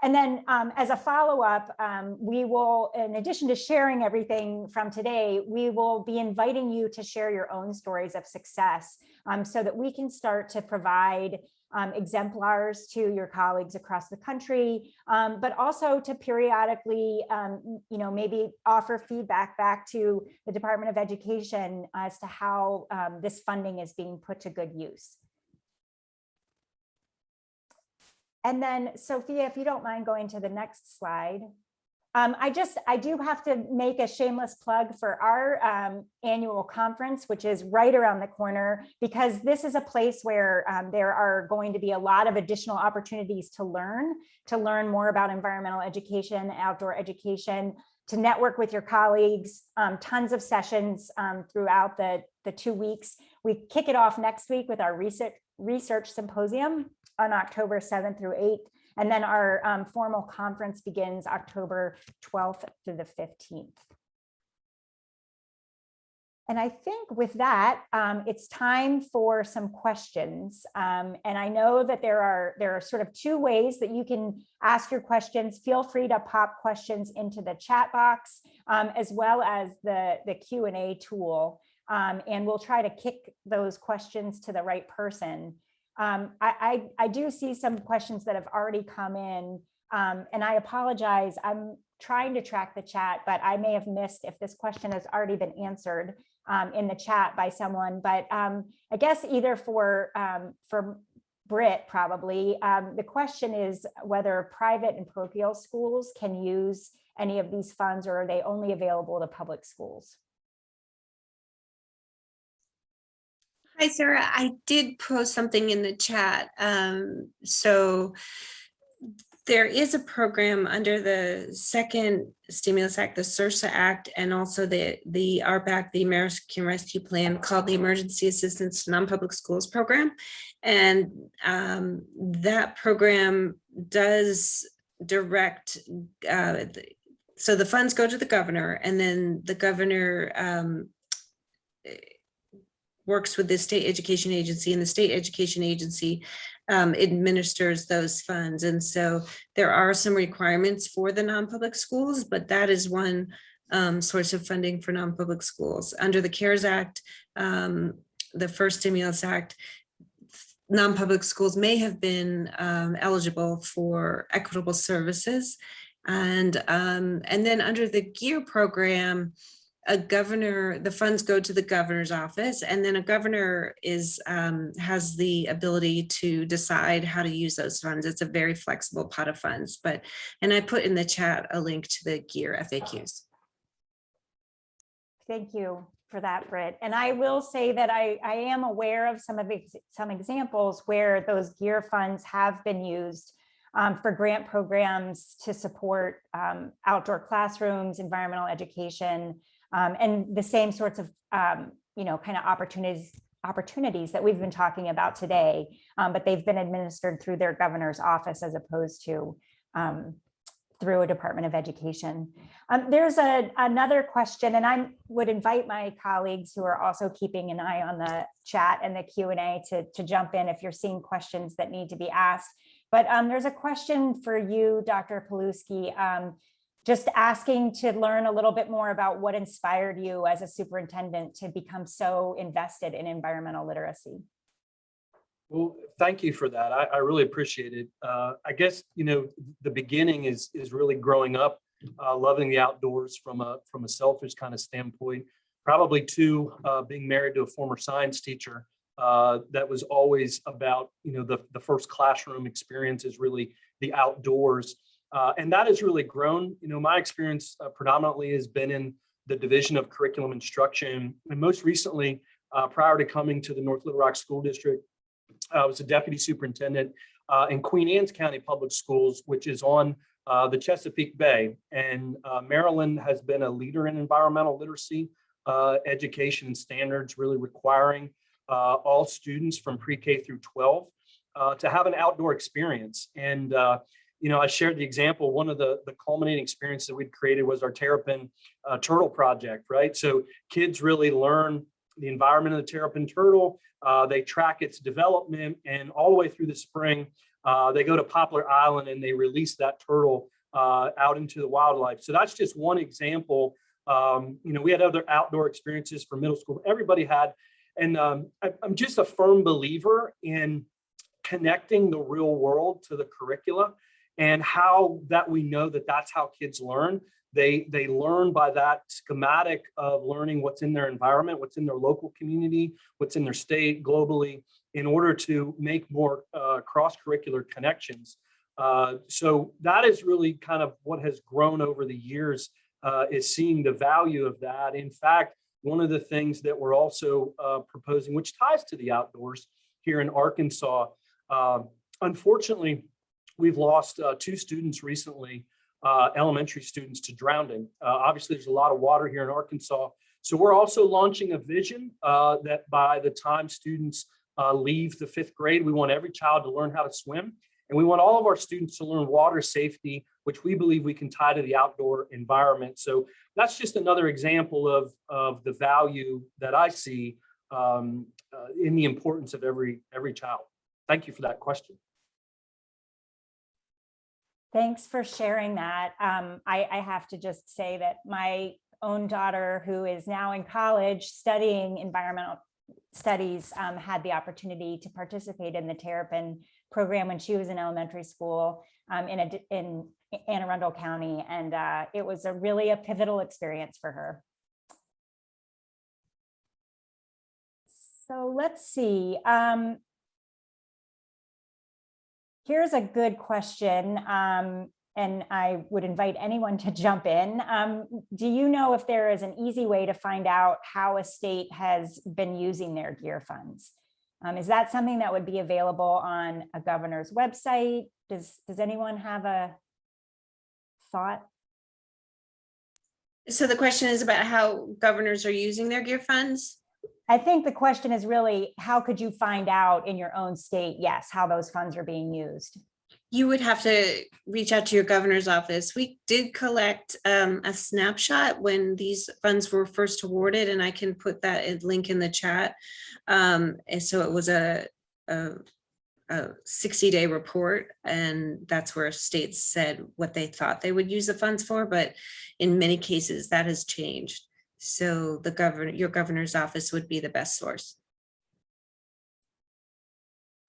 And then as a follow-up, we will, in addition to sharing everything from today, we will be inviting you to share your own stories of success so that we can start to provide exemplars to your colleagues across the country, but also to periodically, maybe offer feedback back to the Department of Education as to how this funding is being put to good use. And then, Sophia, if you don't mind going to the next slide. I do have to make a shameless plug for our annual conference, which is right around the corner, because this is a place where there are going to be a lot of additional opportunities to learn more about environmental education, outdoor education, to network with your colleagues, tons of sessions throughout the 2 weeks. We kick it off next week with our research symposium on October 7th through 8th. And then our formal conference begins October 12th through the 15th. And I think with that, it's time for some questions. And I know that there are sort of 2 ways that you can ask your questions. Feel free to pop questions into the chat box, as well as the Q&A tool. And we'll try to kick those questions to the right person. I do see some questions that have already come in, and I apologize. I'm trying to track the chat, but I may have missed if this question has already been answered in the chat by someone. But I guess either for Britt, probably, the question is whether private and parochial schools can use any of these funds, or are they only available to public schools? Hi, Sarah. I did post something in the chat. So there is a program under the second stimulus act, the SRSA Act, and also the ARPAC, the American Rescue Plan, called the Emergency Assistance to Non-Public Schools Program. And that program does direct, so the funds go to the governor, and then the governor works with the state education agency, and the state education agency administers those funds. And so there are some requirements for the non-public schools, but that is one source of funding for non-public schools. Under the CARES Act, the first stimulus act, non-public schools may have been eligible for equitable services. And then under the GEAR program, the funds go to the governor's office, and then a governor has the ability to decide how to use those funds. It's a very flexible pot of funds, and I put in the chat a link to the GEAR FAQs. Thank you for that, Britt. And I will say that I am aware of some examples where those GEAR funds have been used for grant programs to support outdoor classrooms, environmental education, and the same sorts of, kind of opportunities that we've been talking about today, but they've been administered through their governor's office as opposed to through a Department of Education. There's another question, and I would invite my colleagues who are also keeping an eye on the chat and the Q&A to jump in if you're seeing questions that need to be asked. But there's a question for you, Dr. Paluski, just asking to learn a little bit more about what inspired you as a superintendent to become so invested in environmental literacy. Well, thank you for that. I really appreciate it. I guess, the beginning is really growing up, loving the outdoors from a selfish kind of standpoint, probably to being married to a former science teacher that was always about, the first classroom experience is really the outdoors. And that has really grown. My experience predominantly has been in the Division of Curriculum Instruction. And most recently, prior to coming to the North Little Rock School District, I was a deputy superintendent in Queen Anne's County Public Schools, which is on the Chesapeake Bay. And Maryland has been a leader in environmental literacy education and standards, really requiring all students from pre-K through 12 to have an outdoor experience. And, I shared the example, one of the culminating experiences that we'd created was our terrapin turtle project, right? So kids really learn the environment of the terrapin turtle. They track its development, and all the way through the spring, they go to Poplar Island and they release that turtle out into the wildlife. So that's just one example. We had other outdoor experiences for middle school. Everybody had, and I'm just a firm believer in connecting the real world to the curricula, and how that we know that that's how kids learn. They learn by that schematic of learning what's in their environment, what's in their local community, what's in their state, globally, in order to make more cross-curricular connections. So that is really kind of what has grown over the years, is seeing the value of that. In fact, one of the things that we're also proposing, which ties to the outdoors here in Arkansas, unfortunately, we've lost 2 students recently, elementary students, to drowning. Obviously, there's a lot of water here in Arkansas. So we're also launching a vision that by the time students leave the 5th grade, we want every child to learn how to swim. And we want all of our students to learn water safety, which we believe we can tie to the outdoor environment. So that's just another example of the value that I see in the importance of every child. Thank you for that question. Thanks for sharing that. I have to just say that my own daughter, who is now in college studying environmental studies, had the opportunity to participate in the terrapin program when she was in elementary school in Anne Arundel County, and it was really a pivotal experience for her. So let's see. Here's a good question, and I would invite anyone to jump in. Do you know if there is an easy way to find out how a state has been using their GEAR funds? Is that something that would be available on a governor's website? Does anyone have a thought? So the question is about how governors are using their GEAR funds? I think the question is really, how could you find out in your own state, yes, how those funds are being used? You would have to reach out to your governor's office. We did collect a snapshot when these funds were first awarded, and I can put that link in the chat. And so it was a 60-day report, and that's where states said what they thought they would use the funds for, but in many cases that has changed. So your governor's office would be the best source.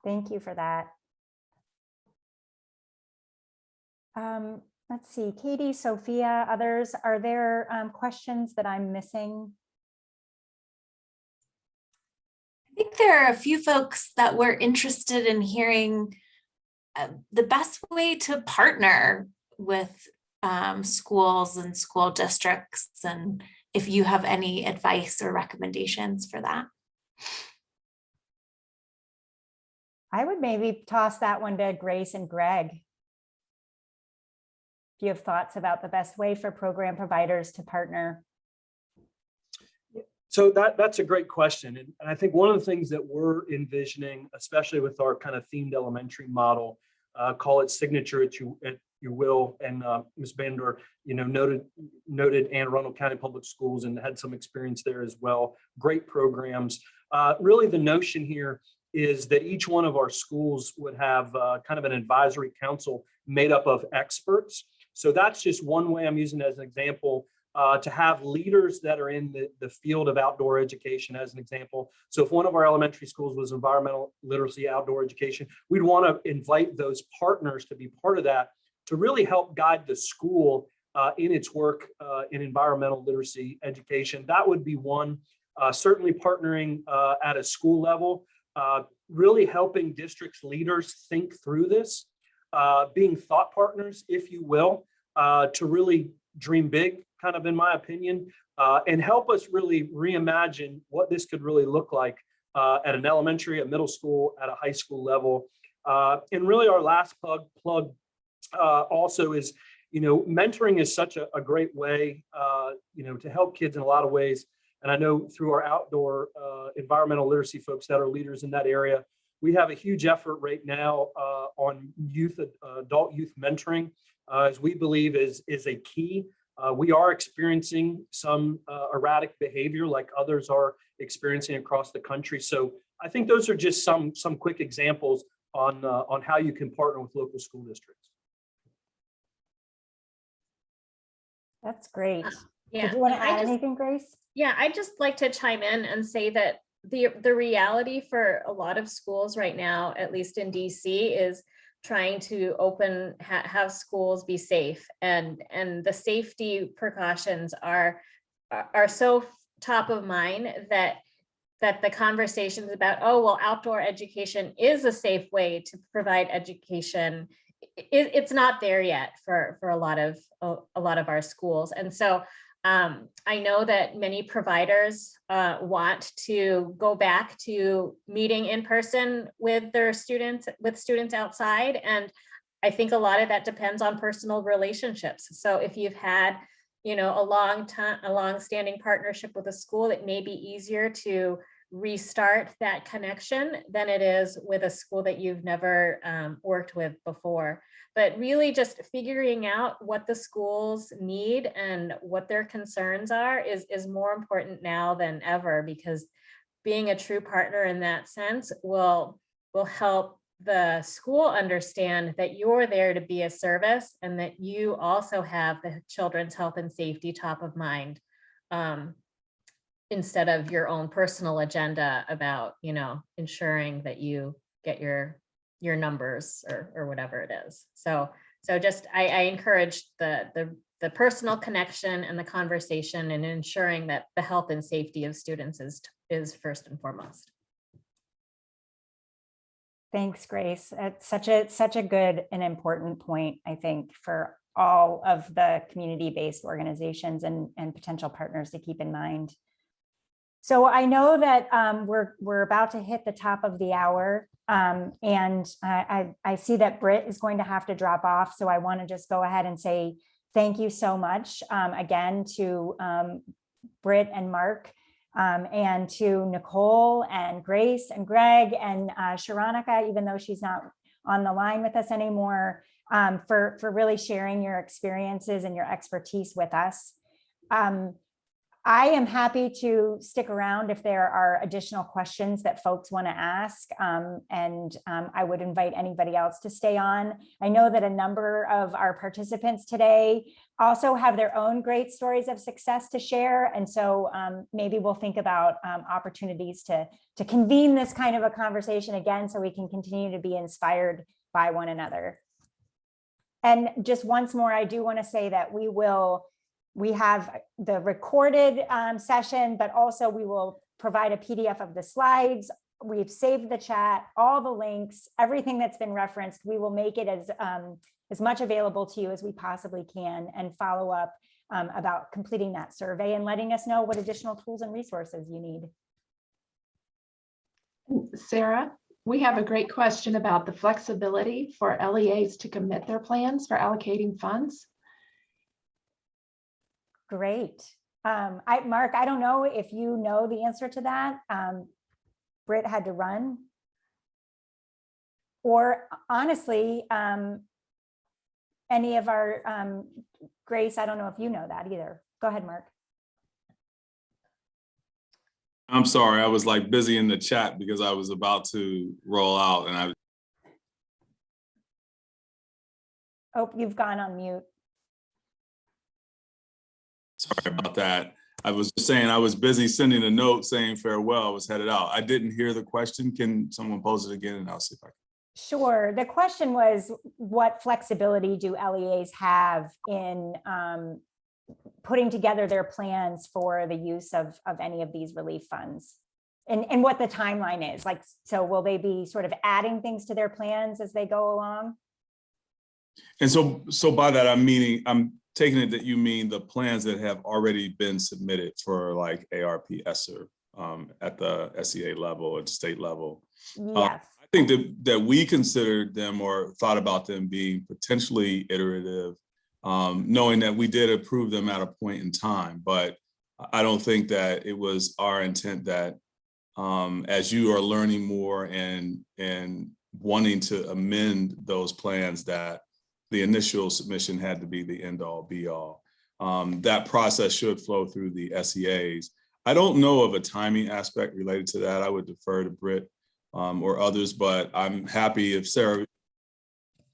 Thank you for that. Let's see, Katie, Sophia, others, are there questions that I'm missing? I think there are a few folks that were interested in hearing the best way to partner with schools and school districts, and if you have any advice or recommendations for that. I would maybe toss that one to Grace and Greg. Do you have thoughts about the best way for program providers to partner? So that's a great question. And I think one of the things that we're envisioning, especially with our kind of themed elementary model, call it signature you will. And Ms. Bander, noted Anne Arundel County Public Schools and had some experience there as well. Great programs. Really, the notion here is that each one of our schools would have kind of an advisory council made up of experts. So that's just one way I'm using it as an example, to have leaders that are in the field of outdoor education as an example. So if one of our elementary schools was environmental literacy, outdoor education, we'd want to invite those partners to be part of that to really help guide the school in its work in environmental literacy education. That would be one. Certainly partnering at a school level, really helping districts leaders think through this, being thought partners, if you will, to really dream big, kind of in my opinion, and help us really reimagine what this could really look like at an elementary, a middle school, at a high school level. And really our last plug also is, mentoring is such a great way, to help kids in a lot of ways. And I know through our outdoor environmental literacy folks that are leaders in that area, we have a huge effort right now on adult youth mentoring, as we believe is a key. We are experiencing some erratic behavior like others are experiencing across the country. So I think those are just some quick examples on how you can partner with local school districts. That's great. Yeah. Did you want to I add just- anything, Grace? Yeah, I'd just like to chime in and say that the reality for a lot of schools right now, at least in DC, is trying to have schools be safe, and the safety precautions are so top of mind that the conversations about, oh, well, outdoor education is a safe way to provide education, it's not there yet for a lot of our schools. And so I know that many providers want to go back to meeting in person with their students, outside. And I think a lot of that depends on personal relationships. So if you've had, a long-standing partnership with a school, it may be easier to restart that connection than it is with a school that you've never worked with before. But really just figuring out what the schools need and what their concerns are is more important now than ever, because being a true partner in that sense will help the school understand that you're there to be a service and that you also have the children's health and safety top of mind, instead of your own personal agenda about, ensuring that you get your numbers or whatever it is. So just I encourage the personal connection and the conversation and ensuring that the health and safety of students is first and foremost. Thanks, Grace. It's such a good and important point, I think, for all of the community-based organizations and potential partners to keep in mind. So I know that we're about to hit the top of the hour, and I see that Britt is going to have to drop off. So I want to just go ahead and say thank you so much again to Britt and Mark, and to Nicole and Grace and Greg and Sharonica, even though she's not on the line with us anymore, for really sharing your experiences and your expertise with us. I am happy to stick around if there are additional questions that folks want to ask, and I would invite anybody else to stay on. I know that a number of our participants today also have their own great stories of success to share, and so maybe we'll think about opportunities to convene this kind of a conversation again so we can continue to be inspired by one another. And just once more, I do want to say that we have the recorded session, but also we will provide a PDF of the slides. We've saved the chat, all the links, everything that's been referenced. We will make it as much available to you as we possibly can, and follow up about completing that survey and letting us know what additional tools and resources you need. Sarah, we have a great question about the flexibility for LEAs to commit their plans for allocating funds. Great. Mark, I don't know if you know the answer to that. Britt had to run. Or honestly, any of our, Grace, I don't know if you know that either. Go ahead, Mark. I'm sorry, I was like busy in the chat because I was about to roll out and I. Oh, you've gone on mute. Sorry about that. I was just saying I was busy sending a note saying farewell. I was headed out. I didn't hear the question. Can someone pose it again and I'll see if I can. Sure. The question was, what flexibility do LEAs have in putting together their plans for the use of any of these relief funds? And what the timeline is like, so will they be sort of adding things to their plans as they go along? And so by that, I'm taking it that you mean the plans that have already been submitted for like ARP ESSER at the SEA level, at the state level. Yes. I think that we considered them or thought about them being potentially iterative, knowing that we did approve them at a point in time, but I don't think that it was our intent that as you are learning more and wanting to amend those plans, that the initial submission had to be the end all be all. That process should flow through the SEAs. I don't know of a timing aspect related to that. I would defer to Britt or others, but I'm happy if Sarah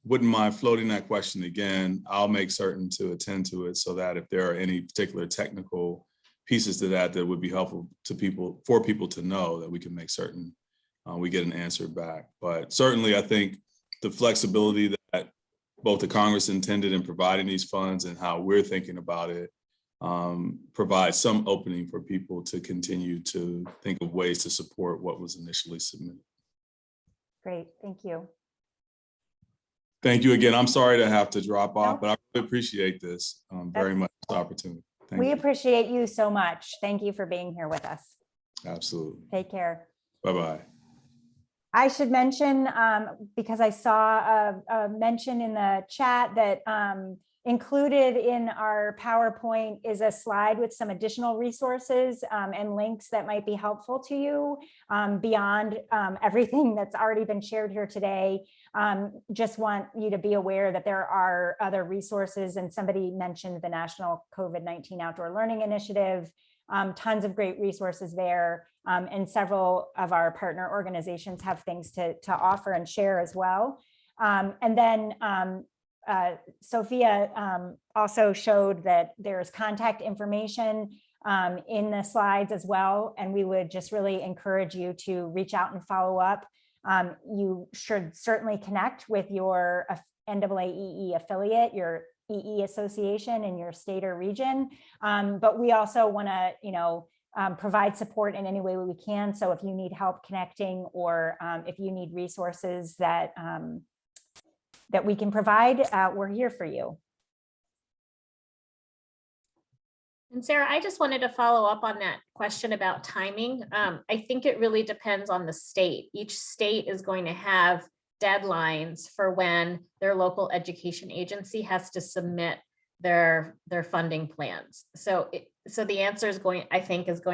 wouldn't mind floating that question again. I'll make certain to attend to it so that if there are any particular technical pieces to that would be helpful to people, for people to know, that we can make certain we get an answer back. But certainly I think the flexibility that both the Congress intended in providing these funds and how we're thinking about it provides some opening for people to continue to think of ways to support what was initially submitted. Great, thank you. Thank you again. I'm sorry to have to drop off, but I really appreciate this very much, this opportunity. Thank you. Appreciate you so much. Thank you for being here with us. Absolutely. Take care. Bye-bye. I should mention, because I saw a mention in the chat that included in our PowerPoint is a slide with some additional resources and links that might be helpful to you beyond everything that's already been shared here today. Just want you to be aware that there are other resources, and somebody mentioned the National COVID-19 Outdoor Learning Initiative. Tons of great resources there, and several of our partner organizations have things to offer and share as well. And then Sophia also showed that there's contact information in the slides as well, and we would just really encourage you to reach out and follow up. You should certainly connect with your NAAEE affiliate, your EE association in your state or region, but we also want to, provide support in any way we can. So if you need help connecting, or if you need resources that that we can provide, we're here for you. And Sarah, I just wanted to follow up on that question about timing. I think it really depends on the state. Each state is going to have deadlines for when their local education agency has to submit their funding plans. So the answer is going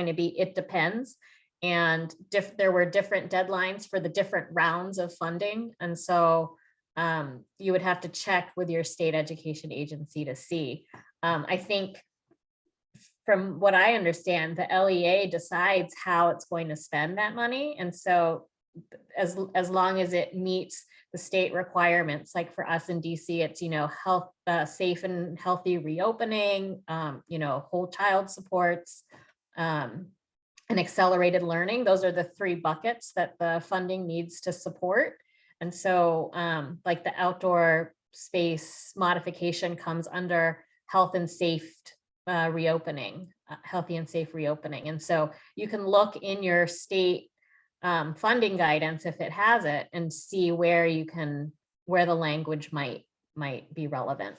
to be, it depends. And there were different deadlines for the different rounds of funding. And so you would have to check with your state education agency to see. I think from what I understand, the LEA decides how it's going to spend that money. And so as long as it meets the state requirements, like for us in DC, it's, health, safe and healthy reopening, whole child supports, and accelerated learning. Those are the three buckets that the funding needs to support. And so like the outdoor space modification comes under health and safe reopening, healthy and safe reopening. And so you can look in your state funding guidance, if it has it, and see where the language might be relevant.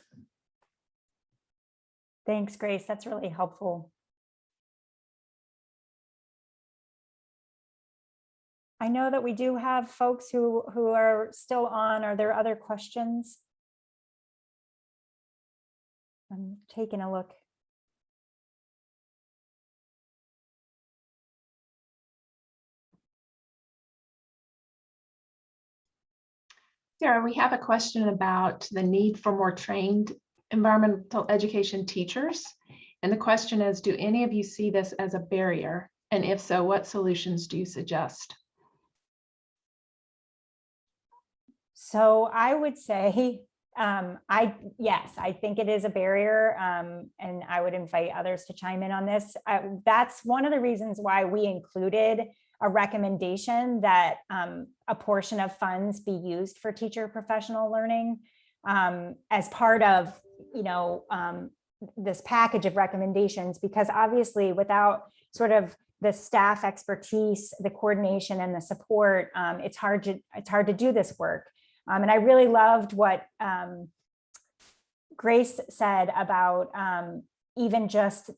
Thanks, Grace. That's really helpful. I know that we do have folks who are still on. Are there other questions? I'm taking a look. Sarah, we have a question about the need for more trained environmental education teachers. And the question is, do any of you see this as a barrier? And if so, what solutions do you suggest? So I would say, yes, I think it is a barrier, and I would invite others to chime in on this. That's one of the reasons why we included a recommendation that a portion of funds be used for teacher professional learning as part of, this package of recommendations, because obviously without sort of the staff expertise, the coordination and the support, it's hard to do this work. And I really loved what Grace said about even just,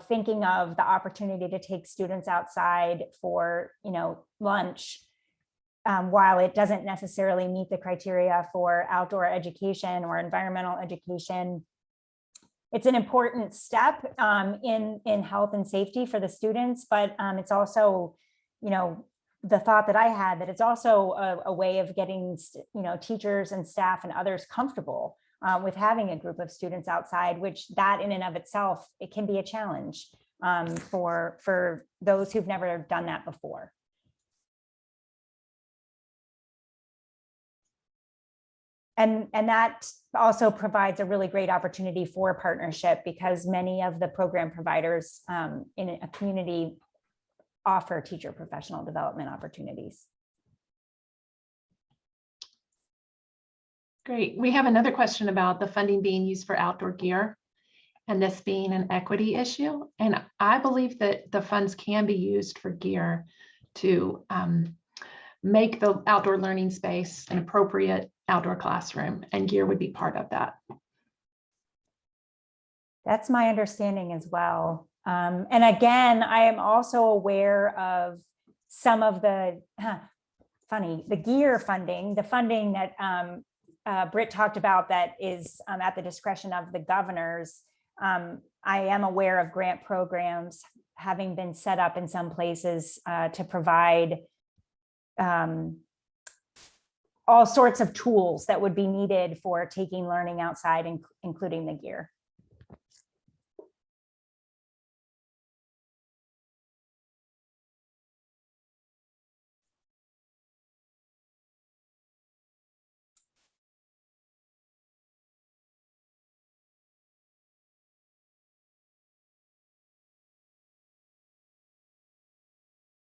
thinking of the opportunity to take students outside for, lunch, while it doesn't necessarily meet the criteria for outdoor education or environmental education. It's an important step in health and safety for the students, but it's also, the thought that I had that it's also a way of getting, teachers and staff and others comfortable with having a group of students outside, which that in and of itself, it can be a challenge for those who've never done that before. And that also provides a really great opportunity for partnership, because many of the program providers in a community offer teacher professional development opportunities. Great. We have another question about the funding being used for outdoor gear and this being an equity issue. And I believe that the funds can be used for gear to make the outdoor learning space an appropriate outdoor classroom, and gear would be part of that. That's my understanding as well. And again, I am also aware of some of the the gear funding, the funding that Britt talked about that is at the discretion of the governors. I am aware of grant programs having been set up in some places to provide all sorts of tools that would be needed for taking learning outside, including the gear.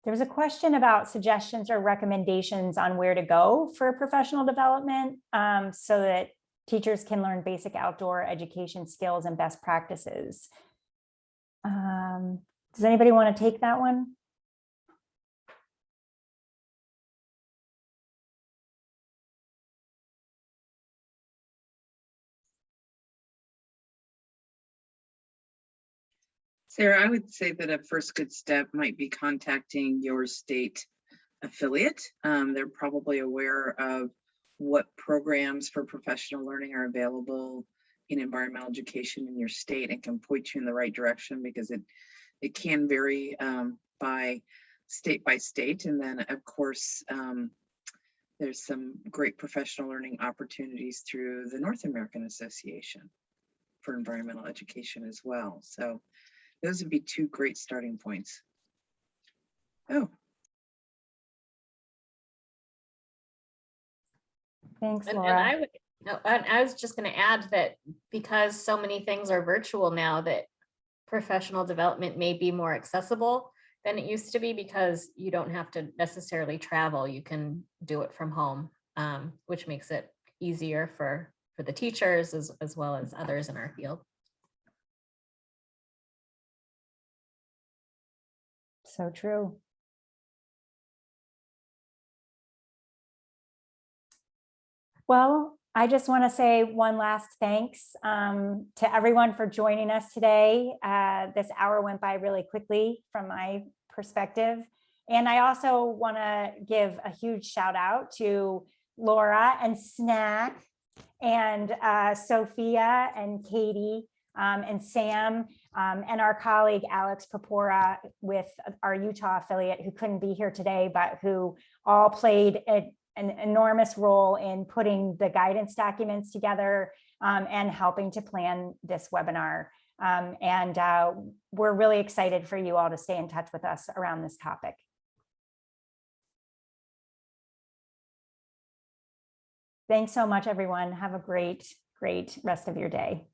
There was a question about suggestions or recommendations on where to go for professional development so that teachers can learn basic outdoor education skills and best practices. Does anybody want to take that one? Sarah, I would say that a first good step might be contacting your state affiliate. They're probably aware of what programs for professional learning are available in environmental education in your state and can point you in the right direction, because it can vary by state. And then of course, there's some great professional learning opportunities through the North American Association for Environmental Education as well. So those would be two great starting points. Oh. Thanks, And Laura. I was just going to add that because so many things are virtual now, that professional development may be more accessible than it used to be, because you don't have to necessarily travel. You can do it from home, which makes it easier for the teachers as well as others in our field. So true. Well, I just want to say one last thanks to everyone for joining us today. This hour went by really quickly from my perspective. And I also want to give a huge shout out to Laura and Snack and Sophia and Katie and Sam and our colleague Alex Purpura with our Utah affiliate, who couldn't be here today, but who all played an enormous role in putting the guidance documents together and helping to plan this webinar. We're really excited for you all to stay in touch with us around this topic. Thanks so much, everyone. Have a great rest of your day.